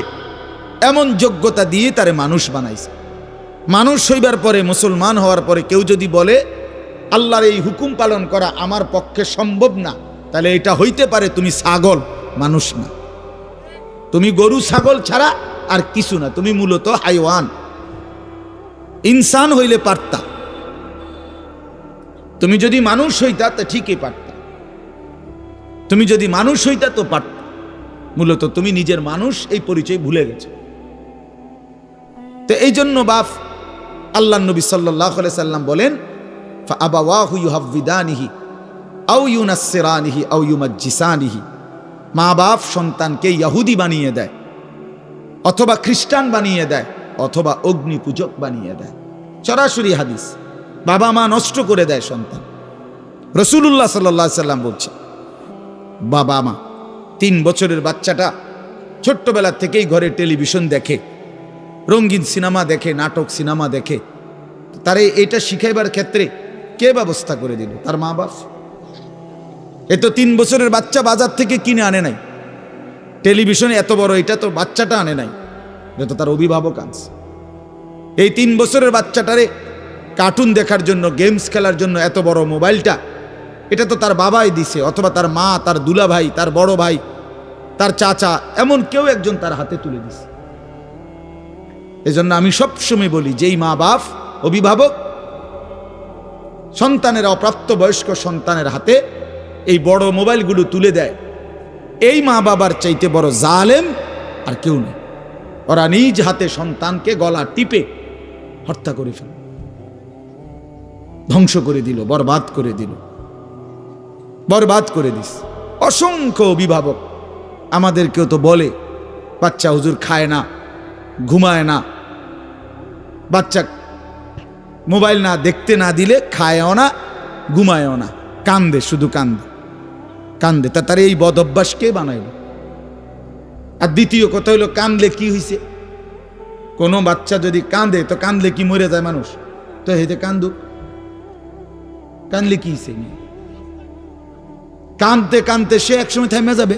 এমন যোগ্যতা দিয়ে তারে মানুষ বানাইছে। মানুষ হইবার পরে, মুসলমান হওয়ার পরে কেউ যদি বলে আল্লাহর এই হুকুম পালন করা আমার পক্ষে সম্ভব না, তাহলে এটা হইতে পারে তুমি ছাগল, মানুষ না। তুমি গরু ছাগল ছাড়া আর কিছু না, তুমি মূলত হাইওয়ান। ইনসান হইলে পারতা, তুমি যদি মানুষ হইতা তো ঠিকই পারতা, তুমি যদি মানুষ হইতা তো পারতা। মূলত তুমি নিজের মানুষ এই পরিচয় ভুলে গেছো। তো এই জন্য বাপ আল্লাহর নবী সাল্লাল্লাহু আলাইহি সাল্লাম বলেন, ফাআবাওয়াহু ইউহাব্বিদানিহি আও ইউনাসসিরানিহি আও ইউমাজ্জিসানিহি, মা বাপ সন্তানকে ইহুদি বানিয়ে দেয়, অথবা খ্রিস্টান বানিয়ে দেয়, অথবা অগ্নি পূজক বানিয়ে দেয়। সরাসরি হাদিস। বাবা মা নষ্ট করে দেয় সন্তান, রাসূলুল্লাহ সাল্লাল্লাহু আলাইহি সাল্লাম বলছে, বাবা মা 3 বছরের বাচ্চাটা ছোট্টবেলা থেকেই ঘরে টেলিভিশন দেখে, রঙিন সিনেমা দেখে, নাটক সিনেমা দেখে, তারে এটা শিখাইবার ক্ষেত্রে কে ব্যবস্থা করে দিল? তার মা বাপ। এ তো 3 বছরের বাচ্চা বাজার থেকে কিনে আনে নাই, টেলিভিশনে এত বড় এটা তো বাচ্চাটা আনে নাই, এটা তো তার অভিভাবক আনছে। এই 3 বছরের বাচ্চাটারে কার্টুন দেখার জন্য, গেমস খেলার জন্য এত বড় মোবাইলটা, এটা তো তার বাবাই দিছে, অথবা তার মা, তার দুলা ভাই, তার বড় ভাই, তার চাচা, এমন কেউ একজন তার হাতে তুলে দিছে। এজন্য আমি সবসময় বলি, যেই মা বাপ অভিভাবক সন্তানের, অপ্রাপ্ত বয়স্ক সন্তানের হাতে এই বড় মোবাইলগুলো তুলে দেয়, এই মা বাবার চাইতে বড় জালেম আর কেউ নেই। ওরা নিজ হাতে সন্তানকে গলা টিপে হত্যা করে ফেল, ধ্বংস করে দিল, বরবাদ করে দিল, বরবাদ করে দিস। অসংখ্য অভিভাবক আমাদেরকেও তো বলে, বাচ্চা হুজুর খায় না, ঘুমায় না, বাচ্চা মোবাইল না দেখতে না দিলে খায়ও না, ঘুমায়ও না, কান্দে, শুধু কান্দে কান্দে। তার এই বদ অভ্যাস কে বানাইল? আর দ্বিতীয় কথা হইল, কান্দলে কি হয়েছে? কোনো বাচ্চা যদি কান্দে, তো কান্দলে কি মরে যায় মানুষ? তো হেতে কান্দুক, কান্দলে কি হয়েছে? কান্দতে কান্দতে সে একসময় থেমে যাবে।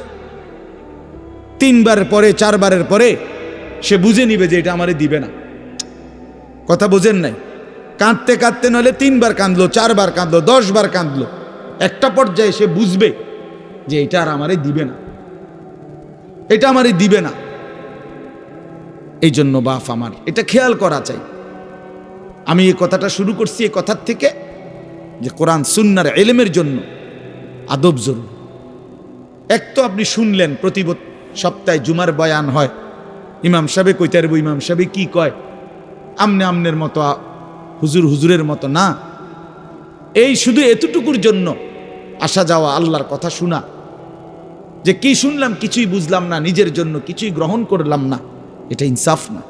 3 বারের পরে, 4 বারের পরে সে বুঝে নিবে যে এটা আমারে দিবে না। কথা বোঝেন নাই? কাঁদতে কাঁদতে নইলে 3 বার কাঁদলো, 4 বার কাঁদলো, 10 বার কাঁদলো, একটা পর্যায়ে সে বুঝবে যে এটা আর আমারে দিবে না, এটা আমারে দিবে না। এই জন্য বাপ আমার এটা খেয়াল করা চাই। আমি এই কথাটা শুরু করছি এই কথার থেকে যে কোরআন সুন্নাহর ইলমের জন্য আদব জরুরি। এক তো আপনি শুনলেন প্রতি সপ্তাহে জুমার বয়ান হয়, ইমাম সাহেব কইতে পারবো, ইমাম সাহেব কি কয়, আমনে আমনের মতো, হুজুর হুজুরের মতো না। এই শুধু এতটুকুর জন্য আসা যাওয়া, আল্লাহর কথা শোনা, যে কি শুনলাম কিছুই বুঝলাম না, নিজের জন্য কিছুই গ্রহণ করলাম না, এটা ইনসাফ না।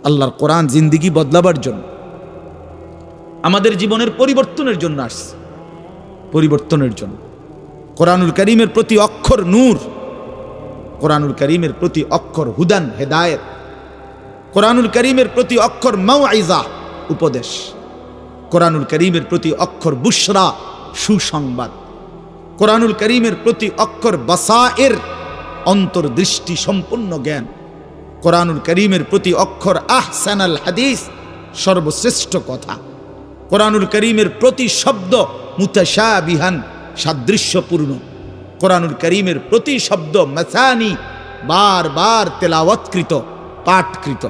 আল্লাহর কোরআন জিন্দেগি বদলাবার জন্য, আমাদের জীবনের পরিবর্তনের জন্য আসছে, পরিবর্তনের জন্য। কোরআনুল কারীমের প্রতি অক্ষর নূর, কোরআনুল কারীমের প্রতি অক্ষর হুদান, হেদায়েত, কোরআনুল কারীমের প্রতি অক্ষর মাউইজা, উপদেশ, কোরআনুল কারীমের প্রতি অক্ষর বুশরা, সুসংবাদ, কোরআনুল কারীমের প্রতি অক্ষর বাসায়ের, অন্তর্দৃষ্টি সম্পন্ন জ্ঞান, কোরআনুল কারীমের প্রতি অক্ষর আহসানাল হাদিস, সর্বশ্রেষ্ঠ কথা, কোরআনুল কারীমের প্রতি শব্দ মুতাশাবিহান, সাদৃশ্যপূর্ণ, কোরআনুল কারীমের প্রতি শব্দ মাসানি, বারবার তেলাওয়াতকৃত, পাঠকৃত।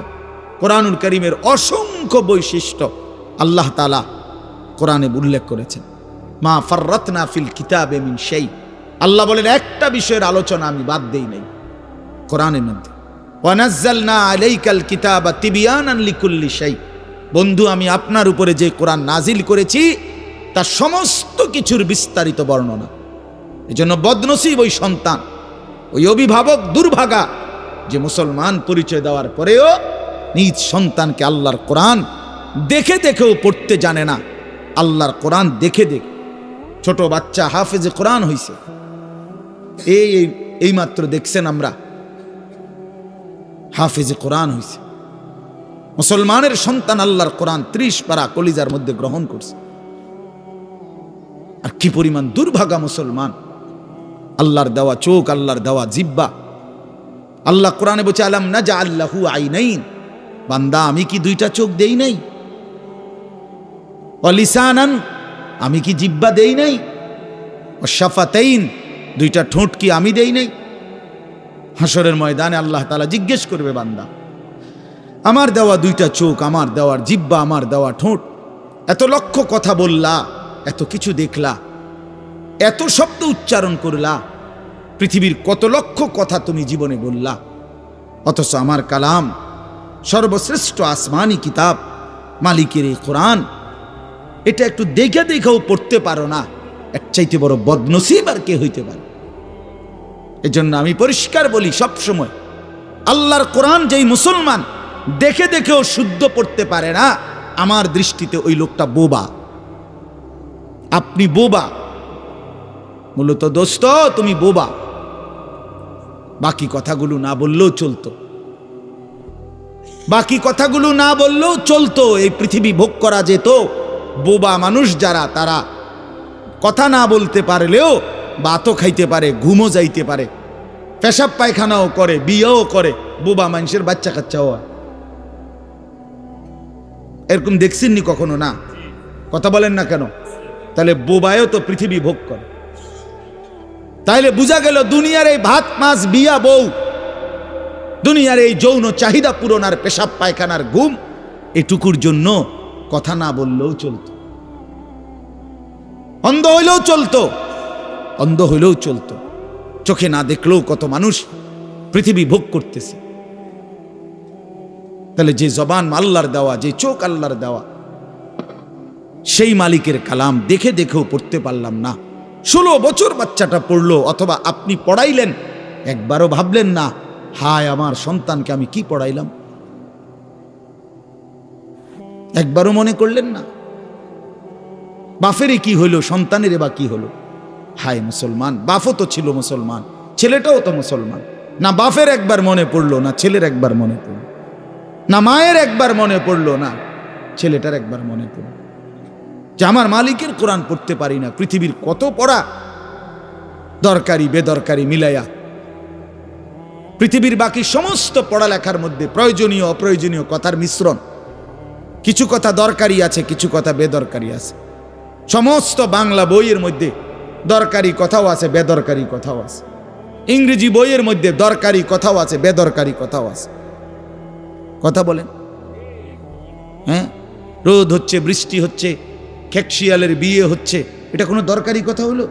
কোরআনুল কারীমের অসংখ্য বৈশিষ্ট্য আল্লাহ তাআলা কোরআনে উল্লেখ করেছেন। মা ফাররাতনা ফিল কিতাবে মিন শাই, আল্লাহ বলেন একটা বিষয়ের আলোচনা আমি বাদ দেই নাই কোরআনের মধ্যে। ওয়া নাযালনা আলাইকাল কিতাবা তিবয়ানান লিকুল্লি শাই, বন্ধু আমি আপনার উপরে যে কোরআন নাজিল করেছি তার সমস্ত কিছুর বিস্তারিত বর্ণনা। এজন্য বদনসিব ওই সন্তান, ওই অভিভাবক দুর্ভাগা যে মুসলমান পরিচয় দেওয়ার পরেও নিজ সন্তানকে আল্লাহর কোরআন দেখে দেখেও পড়তে জানে না। আল্লাহর কোরআন দেখে দেখে ছোট বাচ্চা হাফেজে কোরআন হইছে, এই মাত্র দেখছেন আমরা, হাফেজে কোরআন হইছে। মুসলমানের সন্তান আল্লাহর কোরআন 30 পারা কলিজার মধ্যে গ্রহণ করছে। আর কি পরিমাণ দুর্ভাগা মুসলমান! আল্লাহর দেওয়া চোখ, আল্লাহর দেওয়া জিহ্বা। আল্লাহ কোরআনে বলছে আলাম নাজআল লাহু আইনাইন, বান্দা আমি কি 2টা চোখ দেই নাই? ওয়া লিসানান, আমি কি জিহ্বা দেই নাই? ওয়া শাফাতাইন, 2টা ঠোঁট কি আমি দেই নাই? হাসরের ময়দানে আল্লাহ তাআলা জিজ্ঞেস করবে, বান্দা আমার দেওয়া 2টা চোখ, আমার দেওয়ার জিহ্বা, আমার দেওয়া ঠোঁট, এত লক্ষ কথা বললা, এত কিছু দেখলা, এত শব্দ উচ্চারণ করলা, পৃথিবীর কত লক্ষ কথা তুমি জীবনে বললা, অথচ আমার কালাম, সর্বশ্রেষ্ঠ আসমানি কিতাব, মালিকের এই কোরআন, এটা একটু দেখে দেখেও পড়তে পারো না, এর চাইতে বড় বদনসিব আর কে হইতে পারে? এজন্য আমি পরিষ্কার বলি সবসময়, আল্লাহর কোরআন যেই মুসলমান দেখে দেখেও শুদ্ধ পড়তে পারে না, আমার দৃষ্টিতে ওই লোকটা বোবা, আপনি বোবা, মূলত দোস্ত তুমি বোবা। বাকি কথাগুলো না বললেও চলতো, বাকি কথাগুলো না বললেও চলতো। এই পৃথিবী ভোগ করা যেত। বোবা মানুষ যারা, তারা কথা না বলতে পারলেও ভাতও খাইতে পারে, ঘুমও যাইতে পারে, পেশাব পায়খানাও করে, বিয়েও করে। বোবা মানুষের বাচ্চা কাচ্চাও হয়। এরকম দেখছেননি কখনো? না, কথা বলেন না কেন? তাহলে বোবায়ও তো পৃথিবী ভোগ করে। তাইলে বোঝা গেল দুনিয়ার এই ভাত মাছ বিয়া বউ, দুনিয়ার এই যৌন চাহিদা পূরণ আর পেশাব পায়খানার ঘুম, এটুকুর জন্য কথা না বললেও চলতো, অন্ধ হইলেও চলতো, অন্ধ হইলেও চলতো। চোখে না দেখলেও কত মানুষ পৃথিবী ভোগ করতেছে। তাহলে যে জবান আল্লাহর দেওয়া, যে চোখ আল্লাহর দেওয়া, সেই মালিকের কালাম দেখে দেখেও পড়তে পারলাম না। 16 বছর বাচ্চাটা পড়লো, অথবা আপনি পড়াইলেন, একবারও ভাবলেন না হায় আমার সন্তানকে আমি কি পড়াইলাম? একবারও মনে করলেন না বাফেরই কি হইলো, সন্তানের বা কি হলো? হায় মুসলমান, বাফও তো ছিল মুসলমান, ছেলেটাও তো মুসলমান। না বাফের একবার মনে পড়লো, না ছেলের একবার মনে পড়লো, না মায়ের একবার মনে পড়লো, না ছেলেটার একবার মনে পড়লো যে আমার মালিকের কোরআন পড়তে পারি না। পৃথিবীর কত পড়া, দরকারি বেদরকারি মিলাইয়া পৃথিবীর বাকি সমস্ত পড়ালেখার মধ্যে প্রয়োজনীয় অপ্রয়োজনীয় কথার মিশ্রণ। কিছু কথা দরকারি আছে, কিছু কথা বেদরকারি আছে। সমস্ত বাংলা বইয়ের মধ্যে দরকারি কথাও আছে, বেদরকারি কথাও আছে। ইংরেজি বইয়ের মধ্যে দরকারি কথাও আছে, বেদরকারি কথাও আছে। কথা বলেন? হ্যাঁ, রোদ হচ্ছে, বৃষ্টি হচ্ছে, খেকশিয়ালের বিয়ে হচ্ছে, এটা কোনো দরকারি কথা হলো?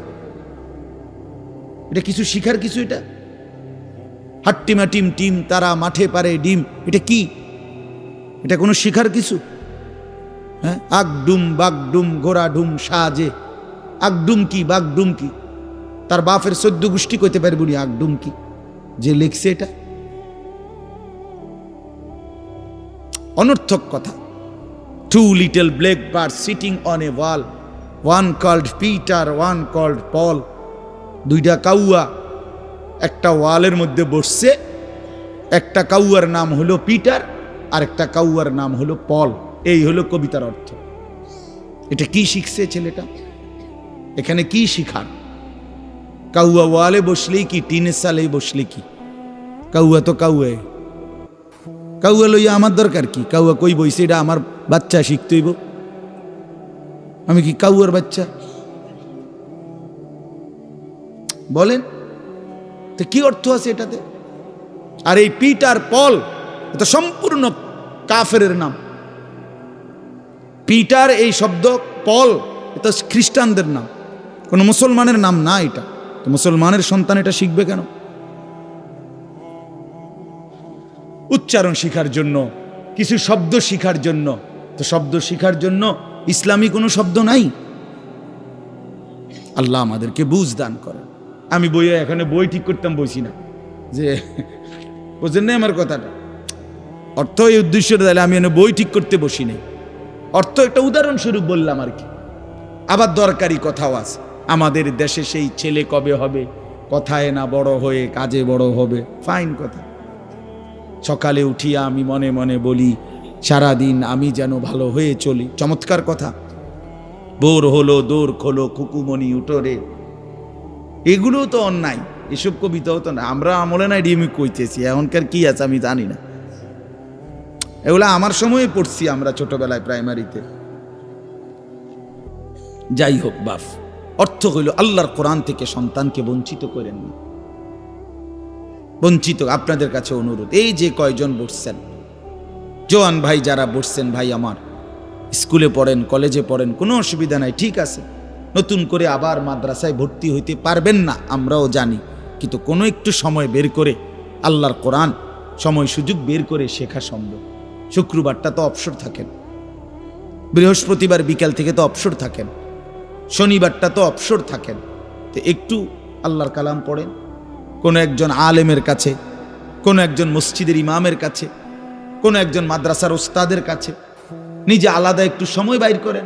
এটা কিছু শিখার কিছু? এটা হাট্টিমা টিম টিম তারা মাঠে পারে ডিম, এটা কি? এটা কোনো শিখার কিছু? হ্যাঁ, আগডুম বাগডুম ঘোড়া ডুম সাজে। আগডুম কি বাগডুম কি? তার বাপের 14 গোষ্ঠী কইতে পারবো নি আগডুম কি? যে লিখছে এটা অনর্থক কথা। 2 little black birds sitting on a wall, one called Peter, one called Paul. 2টা কাউয়া একটা ওয়ালের মধ্যে বসছে। একটা কাউয়ার নাম হলো পিটার, আর একটা কাউয়ার নাম হলো পল। এই হলো কবিতার অর্থ। এটা কি শিখছে ছেলেটা? এখানে কি শিখার? কাউয়া ওয়ালে বসলেই কি, টিনের সালেই বসলে কি? কাউয়া তো কাউয়া, কাউয়া লইয়া আমার দরকার কি? কাউয়া কই বইছে, এটা আমার বাচ্চা শিখতেইব। আমি কি কাউয়ার বাচ্চা? বলেন তো কি অর্থ আছে এটাতে? আর এই পিটার পল, এটা সম্পূর্ণ কাফেরের নাম। পিটার এই শব্দ, পল এটা খ্রিস্টানদের নাম, কোন মুসলমানের নাম না। এটা তো মুসলমানের সন্তান এটা শিখবে কেন? উচ্চারণ শিখার জন্য, কিছু শব্দ শিখার জন্য। তো শব্দ শিখার জন্য ইসলামী কোনো শব্দ নাই। আল্লাহ আমাদেরকে বুঝ দান করে। আমি বইয়ে এখানে বই ঠিক করতাম বসি না, যে বুঝেন না আমার কথাটা? অর্থ এই উদ্দেশ্য তাহলে আমি এনে বই ঠিক করতে বসি নাই। অর্থ একটা উদাহরণস্বরূপ বললাম আর কি। আবার দরকারি কথাও আছে। আমাদের দেশে সেই ছেলে কবে হবে, কথায় না বড় হয়ে কাজে বড় হবে। ফাইন কথা। সকালে উঠিয়া আমি মনে মনে বলি, সারাদিন আমি যেন ভালো হয়ে চলি। চমৎকার কথা। বোর হলো দৌড় খোলো কুকুমনি উঠোরে, এগুলো তো অন্যায়। এসব কবিতাও তো না, আমরা আমলে নাই ডিমি কইতেছি। এখনকার কি আছে আমি জানি না। এগুলা আমার সময়ে পড়ছি আমরা ছোটবেলায় প্রাইমারিতে। যাই হোক বাপ, অর্থ হইল আল্লাহর কোরআন থেকে সন্তানকে বঞ্চিত করেন না। বঞ্চিত আপনাদের কাছে অনুরোধ, এই যে কয়জন বসছেন, জোয়ান ভাই যারা বসছেন, ভাই আমার স্কুলে পড়েন, কলেজে পড়েন, কোনো অসুবিধা নাই, ঠিক আছে। নতুন করে আবার মাদ্রাসায় ভর্তি হইতে পারবেন না, আমরাও জানি। কিন্তু কোনো একটু সময় বের করে আল্লাহর কোরআন সময় সুযোগ বের করে শেখা সম্ভব। শুক্রবারটা তো অবসর থাকেন, বৃহস্পতিবার বিকাল থেকে তো অবসর থাকেন, শনিবারটা তো অবসর থাকেন। তো একটু আল্লাহর কালাম পড়েন, কোনো একজন আলেমের কাছে, কোনো একজন মসজিদের ইমামের কাছে, কোনো একজন মাদ্রাসার ওস্তাদের কাছে নিজে আলাদা একটু সময় বাইর করেন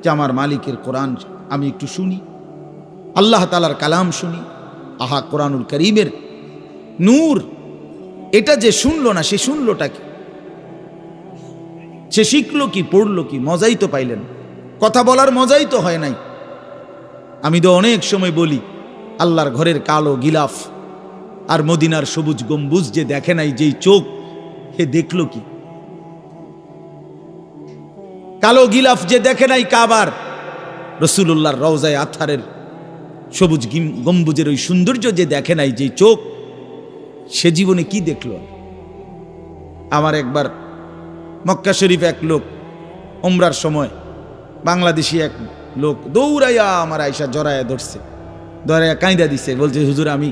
যে আমার মালিকের কোরআন আমি একটু শুনি, আল্লাহ তাআলার কালাম শুনি। আহা, কোরআনুল কারীমের নূর। এটা যে শুনলো না, সে শুনলোটা কি? সে শিখলো কি, পড়লো কি? মজাই তো পাইলেন, কথা বলার মজাই তো হয় নাই। আমি তো অনেক সময় বলি, আল্লাহর ঘরের কালো গিলাফ আর মদিনার সবুজ গম্বুজ যে দেখে নাই, যেই চোখ, হে দেখলো কি? কালো গিলাফ যে দেখে নাই কাবার, রাসূলুল্লাহর রওজায়ে আতহারের সবুজ গম্বুজের ওই সৌন্দর্য যে দেখে নাই, যেই চোখ, সে জীবনে কি দেখলো? আমার একবার মক্কা শরীফ এক লোক উমরার সময়, বাংলাদেশি এক লোক দৌড়াইয়া আমার আয়সা জড়াইয়া ধরছে, ধরাইয়া কাঁদা দিছে, বলছে হুজুর আমি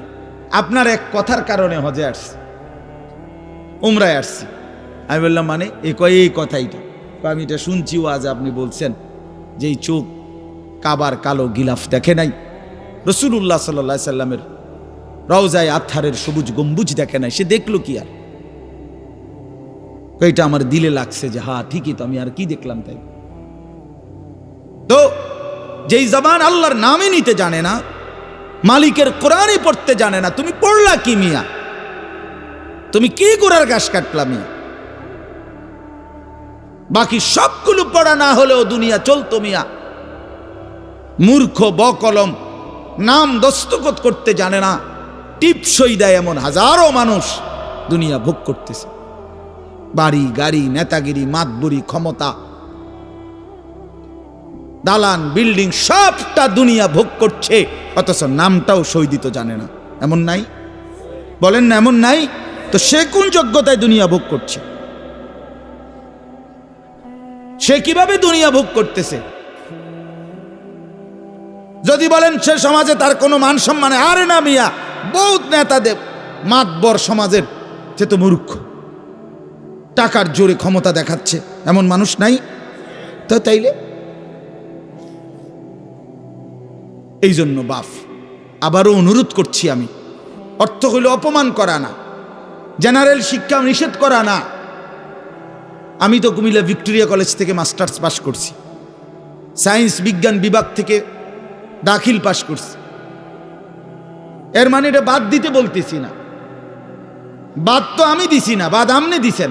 আপনার এক কথার কারণে হজে আসছি, উমরায় আসছি। আমি বললাম মানে? এই কথাইটা আমি এটা শুনছি, আজ আপনি বলছেন যে এই চোখ কাবার কালো গিলাফ দেখে নাই, রাসূলুল্লাহ সাল্লাল্লাহু আলাইহি সাল্লামের রওজায়ে আতহারের সবুজ গম্বুজ দেখে নাই, সে দেখলো কি? আর এটা আমার দিলে লাগছে যে হ্যাঁ ঠিকই তো, আমি আর কি দেখলাম? তাই তো যেই জবান আল্লাহর নামে নিতে জানে না, মালিকের কোরআনই পড়তে জানে না, তুমি পড়লা কি মিয়া? তুমি কি গোড়ার ঘাস কাটলা মিয়া? বাকি সবগুলো পড়া না হলেও দুনিয়া চলতো মিয়া। মূর্খ বকলম, নাম দস্তখত করতে জানে না, টিপসই দেয় এমন হাজারো মানুষ দুনিয়া ভোগ করতেছে। বাড়ি গাড়ি, নেতাগিরি, মাতবুরি, ক্ষমতা, দালান বিল্ডিং, সবটা দুনিয়া ভোগ করছে, অথচ নামটাও সই দিতে জানে না। এমন নাই? বলেন না এমন নাই? তো সে কোন যোগ্যতায় দুনিয়া ভোগ করছে? সে কিভাবে দুনিয়া ভোগ করতেছে? যদি বলেন সে সমাজে তার কোনো মান সম্মানে, আরে না মিয়া, বহুত নেতাদের মাতবর সমাজের, সে তো মূর্খ, টাকার জোরে ক্ষমতা দেখাচ্ছে, এমন মানুষ নাই? তো তাইলে এই জন্য বাপ আবারও অনুরোধ করছি আমি, অর্থ হইল অপমান করা না, জেনারেল শিক্ষা নিষেধ করা না। আমি তো কুমিল্লা ভিক্টোরিয়া কলেজ থেকে মাস্টার্স পাস করছি, সায়েন্স বিজ্ঞান বিভাগ থেকে দাখিল পাস করছি। এর মানে এটা বাদ দিতে বলতেছি না, বাদ তো আমি দিছি না, বাদ আপনি দিছেন।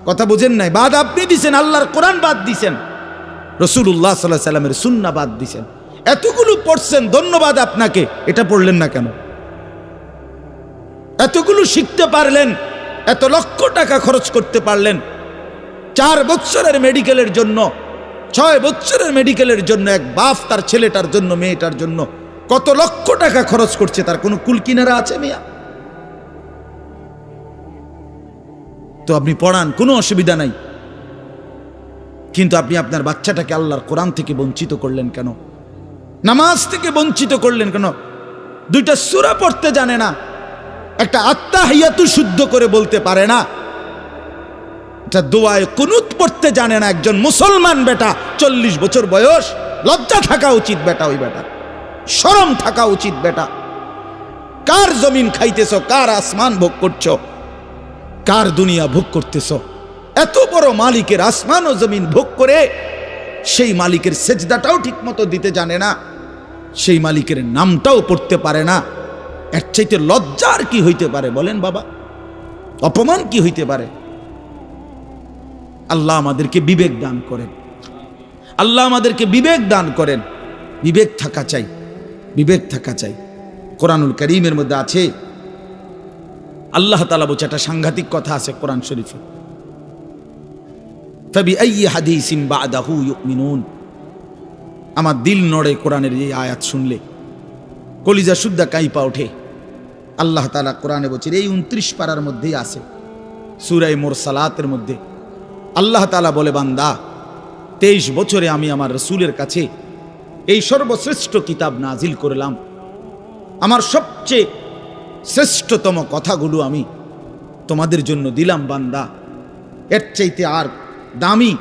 কথা বুঝেন নাই? বাদ আপনি দিছেন, আল্লাহর কোরআন বাদ দিছেন, রাসূলুল্লাহ সাল্লাল্লাহু আলাইহি সাল্লামের সুন্নাহ বাদ দিছেন। এতগুলো পড়ছেন, ধন্যবাদ আপনাকে, এটা পড়লেন না কেন? এতগুলো শিখতে পারলেন, এত লক্ষ টাকা খরচ করতে পারলেন, 4 বছরের মেডিকেলের জন্য, 6 বছরের মেডিকেলের জন্য এক বাপ তার ছেলেটার জন্য, মেয়েটার জন্য কত লক্ষ টাকা খরচ করছে, তার কোনো কুল কিনারা আছে মিয়া? তো আপনি পড়ান, কোনো অসুবিধা নাই, কিন্তু আপনি আপনার বাচ্চাটাকে আল্লাহর কোরআন থেকে বঞ্চিত করলেন কেন? নামাজ থেকে বঞ্চিত করলেন কেন? 2টা সূরা পড়তে জানে না, একটা আত্তাহিয়াতু শুদ্ধ করে বলতে পারে না, একটা দোয়ায়ে কুনুত পড়তে জানে না। একজন মুসলমান বেটা, 40 বছর বয়স, লজ্জা থাকা উচিত বেটা, ওই বেটা শরম থাকা উচিত বেটা। কার জমিন খাইতেছ, কার আসমান ভোগ করছো, কার দুনিয়া ভোগ করতেছ? এত বড় মালিকের আসমান ও জমিন ভোগ করে সেই মালিকের সেজদাটাও ঠিক মতো দিতে জানে না, সেই মালিকের নামটাও পড়তে পারে না। এর চাইতে লজ্জার কি হইতে পারে বলেন বাবা? অপমান কি হইতে পারে? আল্লাহ আমাদেরকে বিবেক দান করেন, আল্লাহ আমাদেরকে বিবেক দান করেন। বিবেক থাকা চাই, বিবেক থাকা চাই। কোরআনুল কারীমের মধ্যে আছে, আল্লাহ তাআলা বলছে, একটা সাংঘাতিক কথা আছে কোরআন শরীফে, ফাবিআইয়ি হাদিসিন বা'দাহু ইউমিনুন। আমার দিল নড়ে কোরআনের এই আয়াত শুনলে, কলিজা শুদ্ধা কাইপা ওঠে। আল্লাহ তাআলা কোরআনে বলছে, এই 29 পারার মধ্যেই আছে, সূরা মুরসালাতের মধ্যে আল্লাহ তাআলা বলে, বান্দা 23 বছরে আমি আমার রাসূলের কাছে এই সর্বশ্রেষ্ঠ কিতাব নাজিল করলাম, আমার সবচেয়ে শ্রেষ্ঠতম কথাগুলো আমি তোমাদের জন্য দিলাম। বান্দা, এর চাইতে আর দামি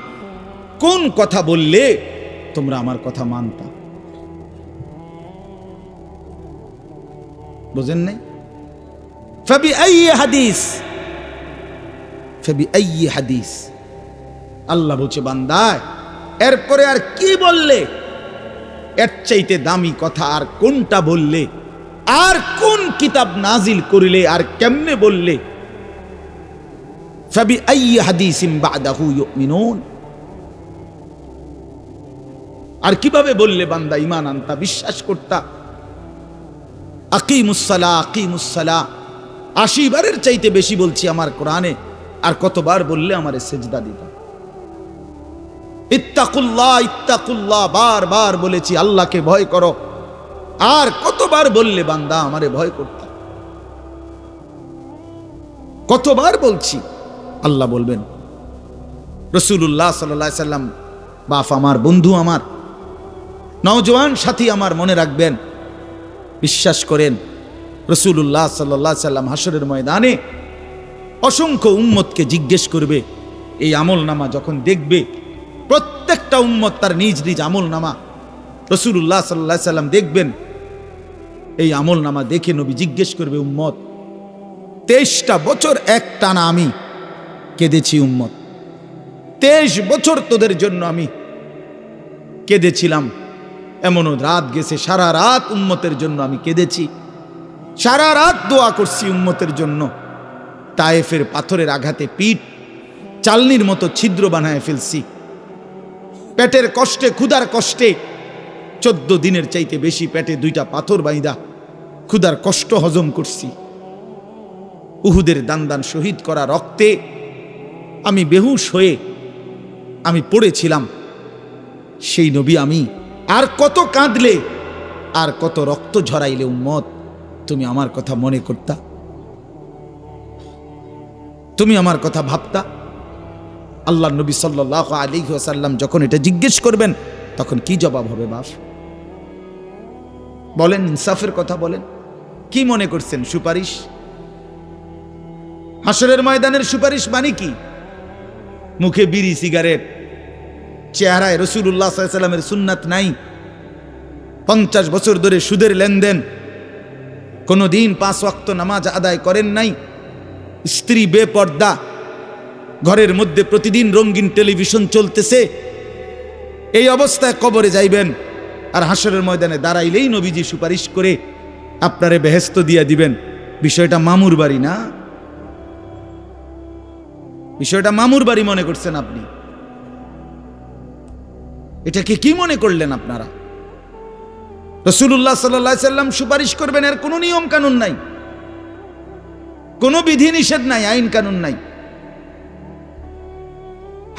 কোন কথা বললে তোমরা আমার কথা মানতা? বুঝেন নাই? ফাবিআইয়ি হাদিস, ফাবিআইয়ি হাদিস। আল্লাহ বলছে, বান্দা এরপরে আর কি বললে এর চাইতে দামি কথা আর কোনটা বললে, আর কোন কিতাব নাজিল করিলে, আর কেমনে বললে? ফাবি আইয়ি হাদিসিন বাদাহু ইউমিনুন, আর কিভাবে বললে বান্দা ঈমান আনতা, বিশ্বাস করতা? আকিমুস সালাহ আকিমুস সালাহ ৮০ বারের চাইতে বেশি বলছি আমার কোরআনে, আর কতবার বললে আমারে সেজদা দিতা? ইত্তাকুল্লাহ ইত্তাকুল্লাহ বারবার বলেছি আল্লাহকে ভয় করো, আর কতবার বললে বান্দা আমারে ভয় করতা? কতবার বলছি? আল্লাহ বলবেন। রাসূলুল্লাহ সাল্লাল্লাহু আলাইহি সাল্লাম বাপ আমার, বন্ধু আমার, নওজোয়ান সাথী আমার, মনে রাখবেন, বিশ্বাস করেন, রাসূলুল্লাহ সাল্লাল্লাহু আলাইহি সাল্লাম হাসরের ময়দানে অসংখ্য উম্মতকে জিজ্ঞেস করবে। এই আমল নামা যখন দেখবে, প্রত্যেকটা উম্মত তার নিজ নিজ আমল নামা, রাসূলুল্লাহ সাল্লাল্লাহু আলাইহি সাল্লাম দেখবেন। এই আমল নামা দেখে নবী জিজ্ঞেস করবে, উম্মত 23টা বছর একটানা আমি কেঁদেছি উম্মত, 23 বছর তোদের জন্য আমি কেঁদেছিলাম। এমনও রাত গেছে, সারা রাত উম্মতের জন্য আমি কেঁদেছি, সারা রাত দোয়া করছি উম্মতের জন্য। তায়েফের পাথরের আঘাতে পিঠ চালনির মতো ছিদ্র বানায় ফেলছি, পেটের কষ্টে, ক্ষুধার কষ্টে 14 দিনের চাইতে বেশি পেটে 2টা পাথর বাইন্দা ক্ষুধার কষ্ট হজম করছি। উহুদের দান শহীদ করা রক্তে আমি বেহুশ হয়ে আমি পড়েছিলাম। সেই নবী আমি, আর কত কাঁদলে, আর কত রক্ত ঝরাইলে উম্মত তুমি আমার কথা মনে করতা? তুমি আমার কথা ভাবতা? আল্লাহ নবী সাল্লাল্লাহু আলাইহি ওয়াসাল্লাম যখন এটা জিজ্ঞেস করবেন, তখন কি জবাব হবে বাপ? বলেন, ইনসাফের কথা বলেন। কি মনে করছেন? সুপারিশ? হাসরের ময়দানের সুপারিশ মানে কি? মুখে বিড়ি, সিগারেট, চেহারায় রাসূলুল্লাহ সাল্লাল্লাহু আলাইহি ওয়াসাল্লামের সুন্নাত নাই, 50 বছর ধরে সুদের লেনদেন, কোনদিন 5 ওয়াক্ত নামাজ আদায় করেন নাই, স্ত্রী বেপর্দা, ঘরের মধ্যে প্রতিদিন রঙিন টেলিভিশন চলতেছে। এই অবস্থায় কবরে যাইবেন, আর হাসরের ময়দানে দাঁড়াইলেই নবীজি সুপারিশ করে আপনারে বেহেশত দিয়া দিবেন। বিষয়টা মামুর বাড়ি না, বিষয়টা মামুর বাড়ি মনে করছেন আপনি। এটাকে কি মনে করলেন আপনারা? রাসূলুল্লাহ সাল্লাল্লাহু আলাইহি সাল্লাম সুপারিশ করবেন, এর কোনো নিয়ম কানুন নাই, কোনো বিধি নিষেধ নাই, আইন কানুন নাই।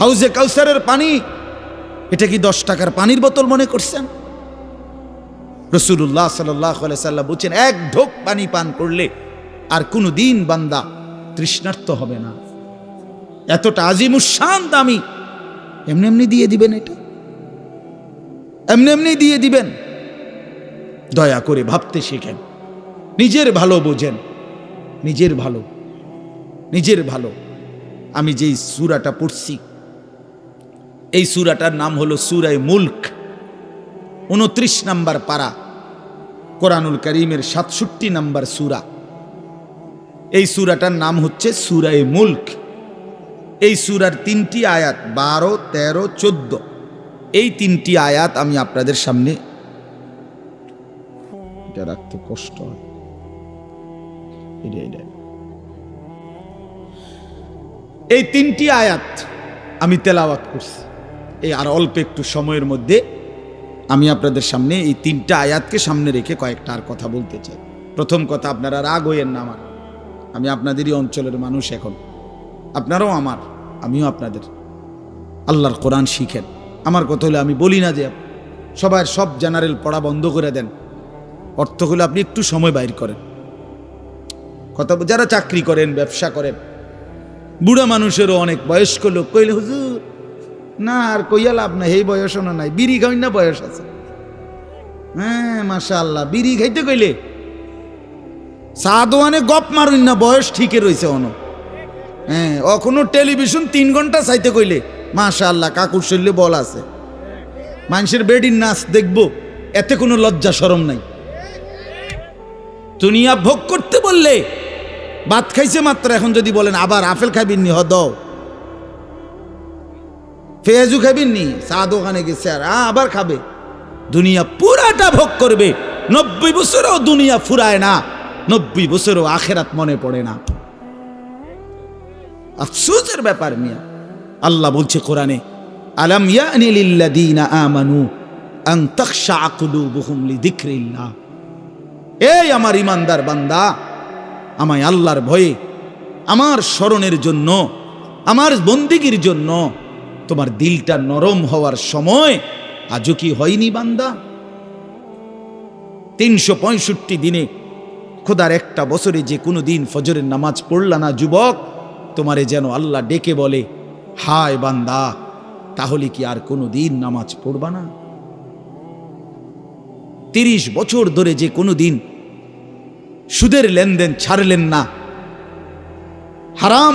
হাউজে কাউসারের পানি, এটা কি 10 টাকার পানির বোতল মনে করছেন? রাসূলুল্লাহ সাল্লাল্লাহু আলাইহি সাল্লাম বলেছেন, 1 ঢোক পানি পান করলে আর কোনো দিন বান্দা তৃষ্ণার্ত হবে না। এতটা আজিমুস শান দামি, এমনি এমনি দিয়ে দিবেন? এটা এমনি এমনি দিয়ে দিবেন? দয়া করে ভাবতে শেখেন, নিজের ভালো বোঝেন, নিজের ভালো, নিজের ভালো। আমি যেই সূরাটা পড়ছি, এই সূরাটার নাম হলো সূরা মুলক, 29 নম্বর পারা, কোরআনুল কারীমের 67 নম্বর সূরা। এই সূরাটার নাম হচ্ছে সূরা মুলক। এই সূরার 3টি আয়াত, 12, 13, 14, এই 3টি আয়াত আমি আপনাদের সামনে, এটা রাখতে কষ্ট হয়, এই 3টি আয়াত আমি তেলাওয়াত করছি। এই আর অল্প একটু সময়ের মধ্যে আমি আপনাদের সামনে এই 3টা আয়াতকে সামনে রেখে কয়েকটা আর কথা বলতে চাই। প্রথম কথা, আপনারা রাগ হইয়েন না আমার, আমি আপনাদেরই অঞ্চলের মানুষ, এখন আপনারাও আমার, আমিও আপনাদের। আল্লাহর কোরআন শিখেন। আমার কথা হলে আমি বলি না যে সবার সব জেনারেল পড়া বন্ধ করে দেন, অর্থ হলে আপনি একটু সময় বাইর করেন। কথা, যারা চাকরি করেন, ব্যবসা করেন, বুড়া মানুষেরও অনেক বয়স্ক লোক কইলে, হুজুর না আর কইয়া লাভ নাই, এই বয়সও না নাই, বিড়ি খাই না বয়স আছে। হ্যাঁ মাশাআল্লাহ, বিড়ি খাইতে কইলে চা দোয়ানে গপ মারুন না, বয়স ঠিকই রয়েছে অন। হ্যাঁ, অখনো টেলিভিশন 3 ঘন্টা চাইতে কইলে মাশাআল্লাহ কাকুর শরীরে বল আছে। মানুষের বেডির নাচ দেখবো, এতে কোনো লজ্জা শরম নাই। দুনিয়া ভোগ করতে বললে, ভাত খাইছে মাত্র, এখন যদি বলেন আবার আপেল খাইবেন নি, দাও, পেঁয়াজু খাইবেন নি, চা দোকানে গেছে আর আবার খাবে, দুনিয়া পুরাটা ভোগ করবে, 90 বছরও দুনিয়া ফুরায় না, 90 বছরও আখেরাত মনে পড়ে না। আফসোসের ব্যাপার মিয়া। আল্লাহ বলছে কোরআনে, আলাম ইয়ানি লিল্লাযীনা আমানু আন তাখশা কুলুবুহুম লিযিকরিল্লাহ। এই আমার ইমানদার বান্দা, আমায় আল্লাহর ভয়ে, আমার স্মরণের জন্য, আমার বন্দিগির জন্য তোমার দিলটা নরম হওয়ার সময় আজও কি হয়নি বান্দা? 365 দিনে খোদার একটা বছরে যে কোনো দিন ফজরের নামাজ পড়লা না যুবক, তোমারে যেন আল্লাহ ডেকে বলে, হায় বান্দা, তাহলে কি আর কোনো দিন নামাজ পড়বা না? 30 বছর ধরে যে কোনো দিন সুদের লেনদেন ছাড়লেন না, হারাম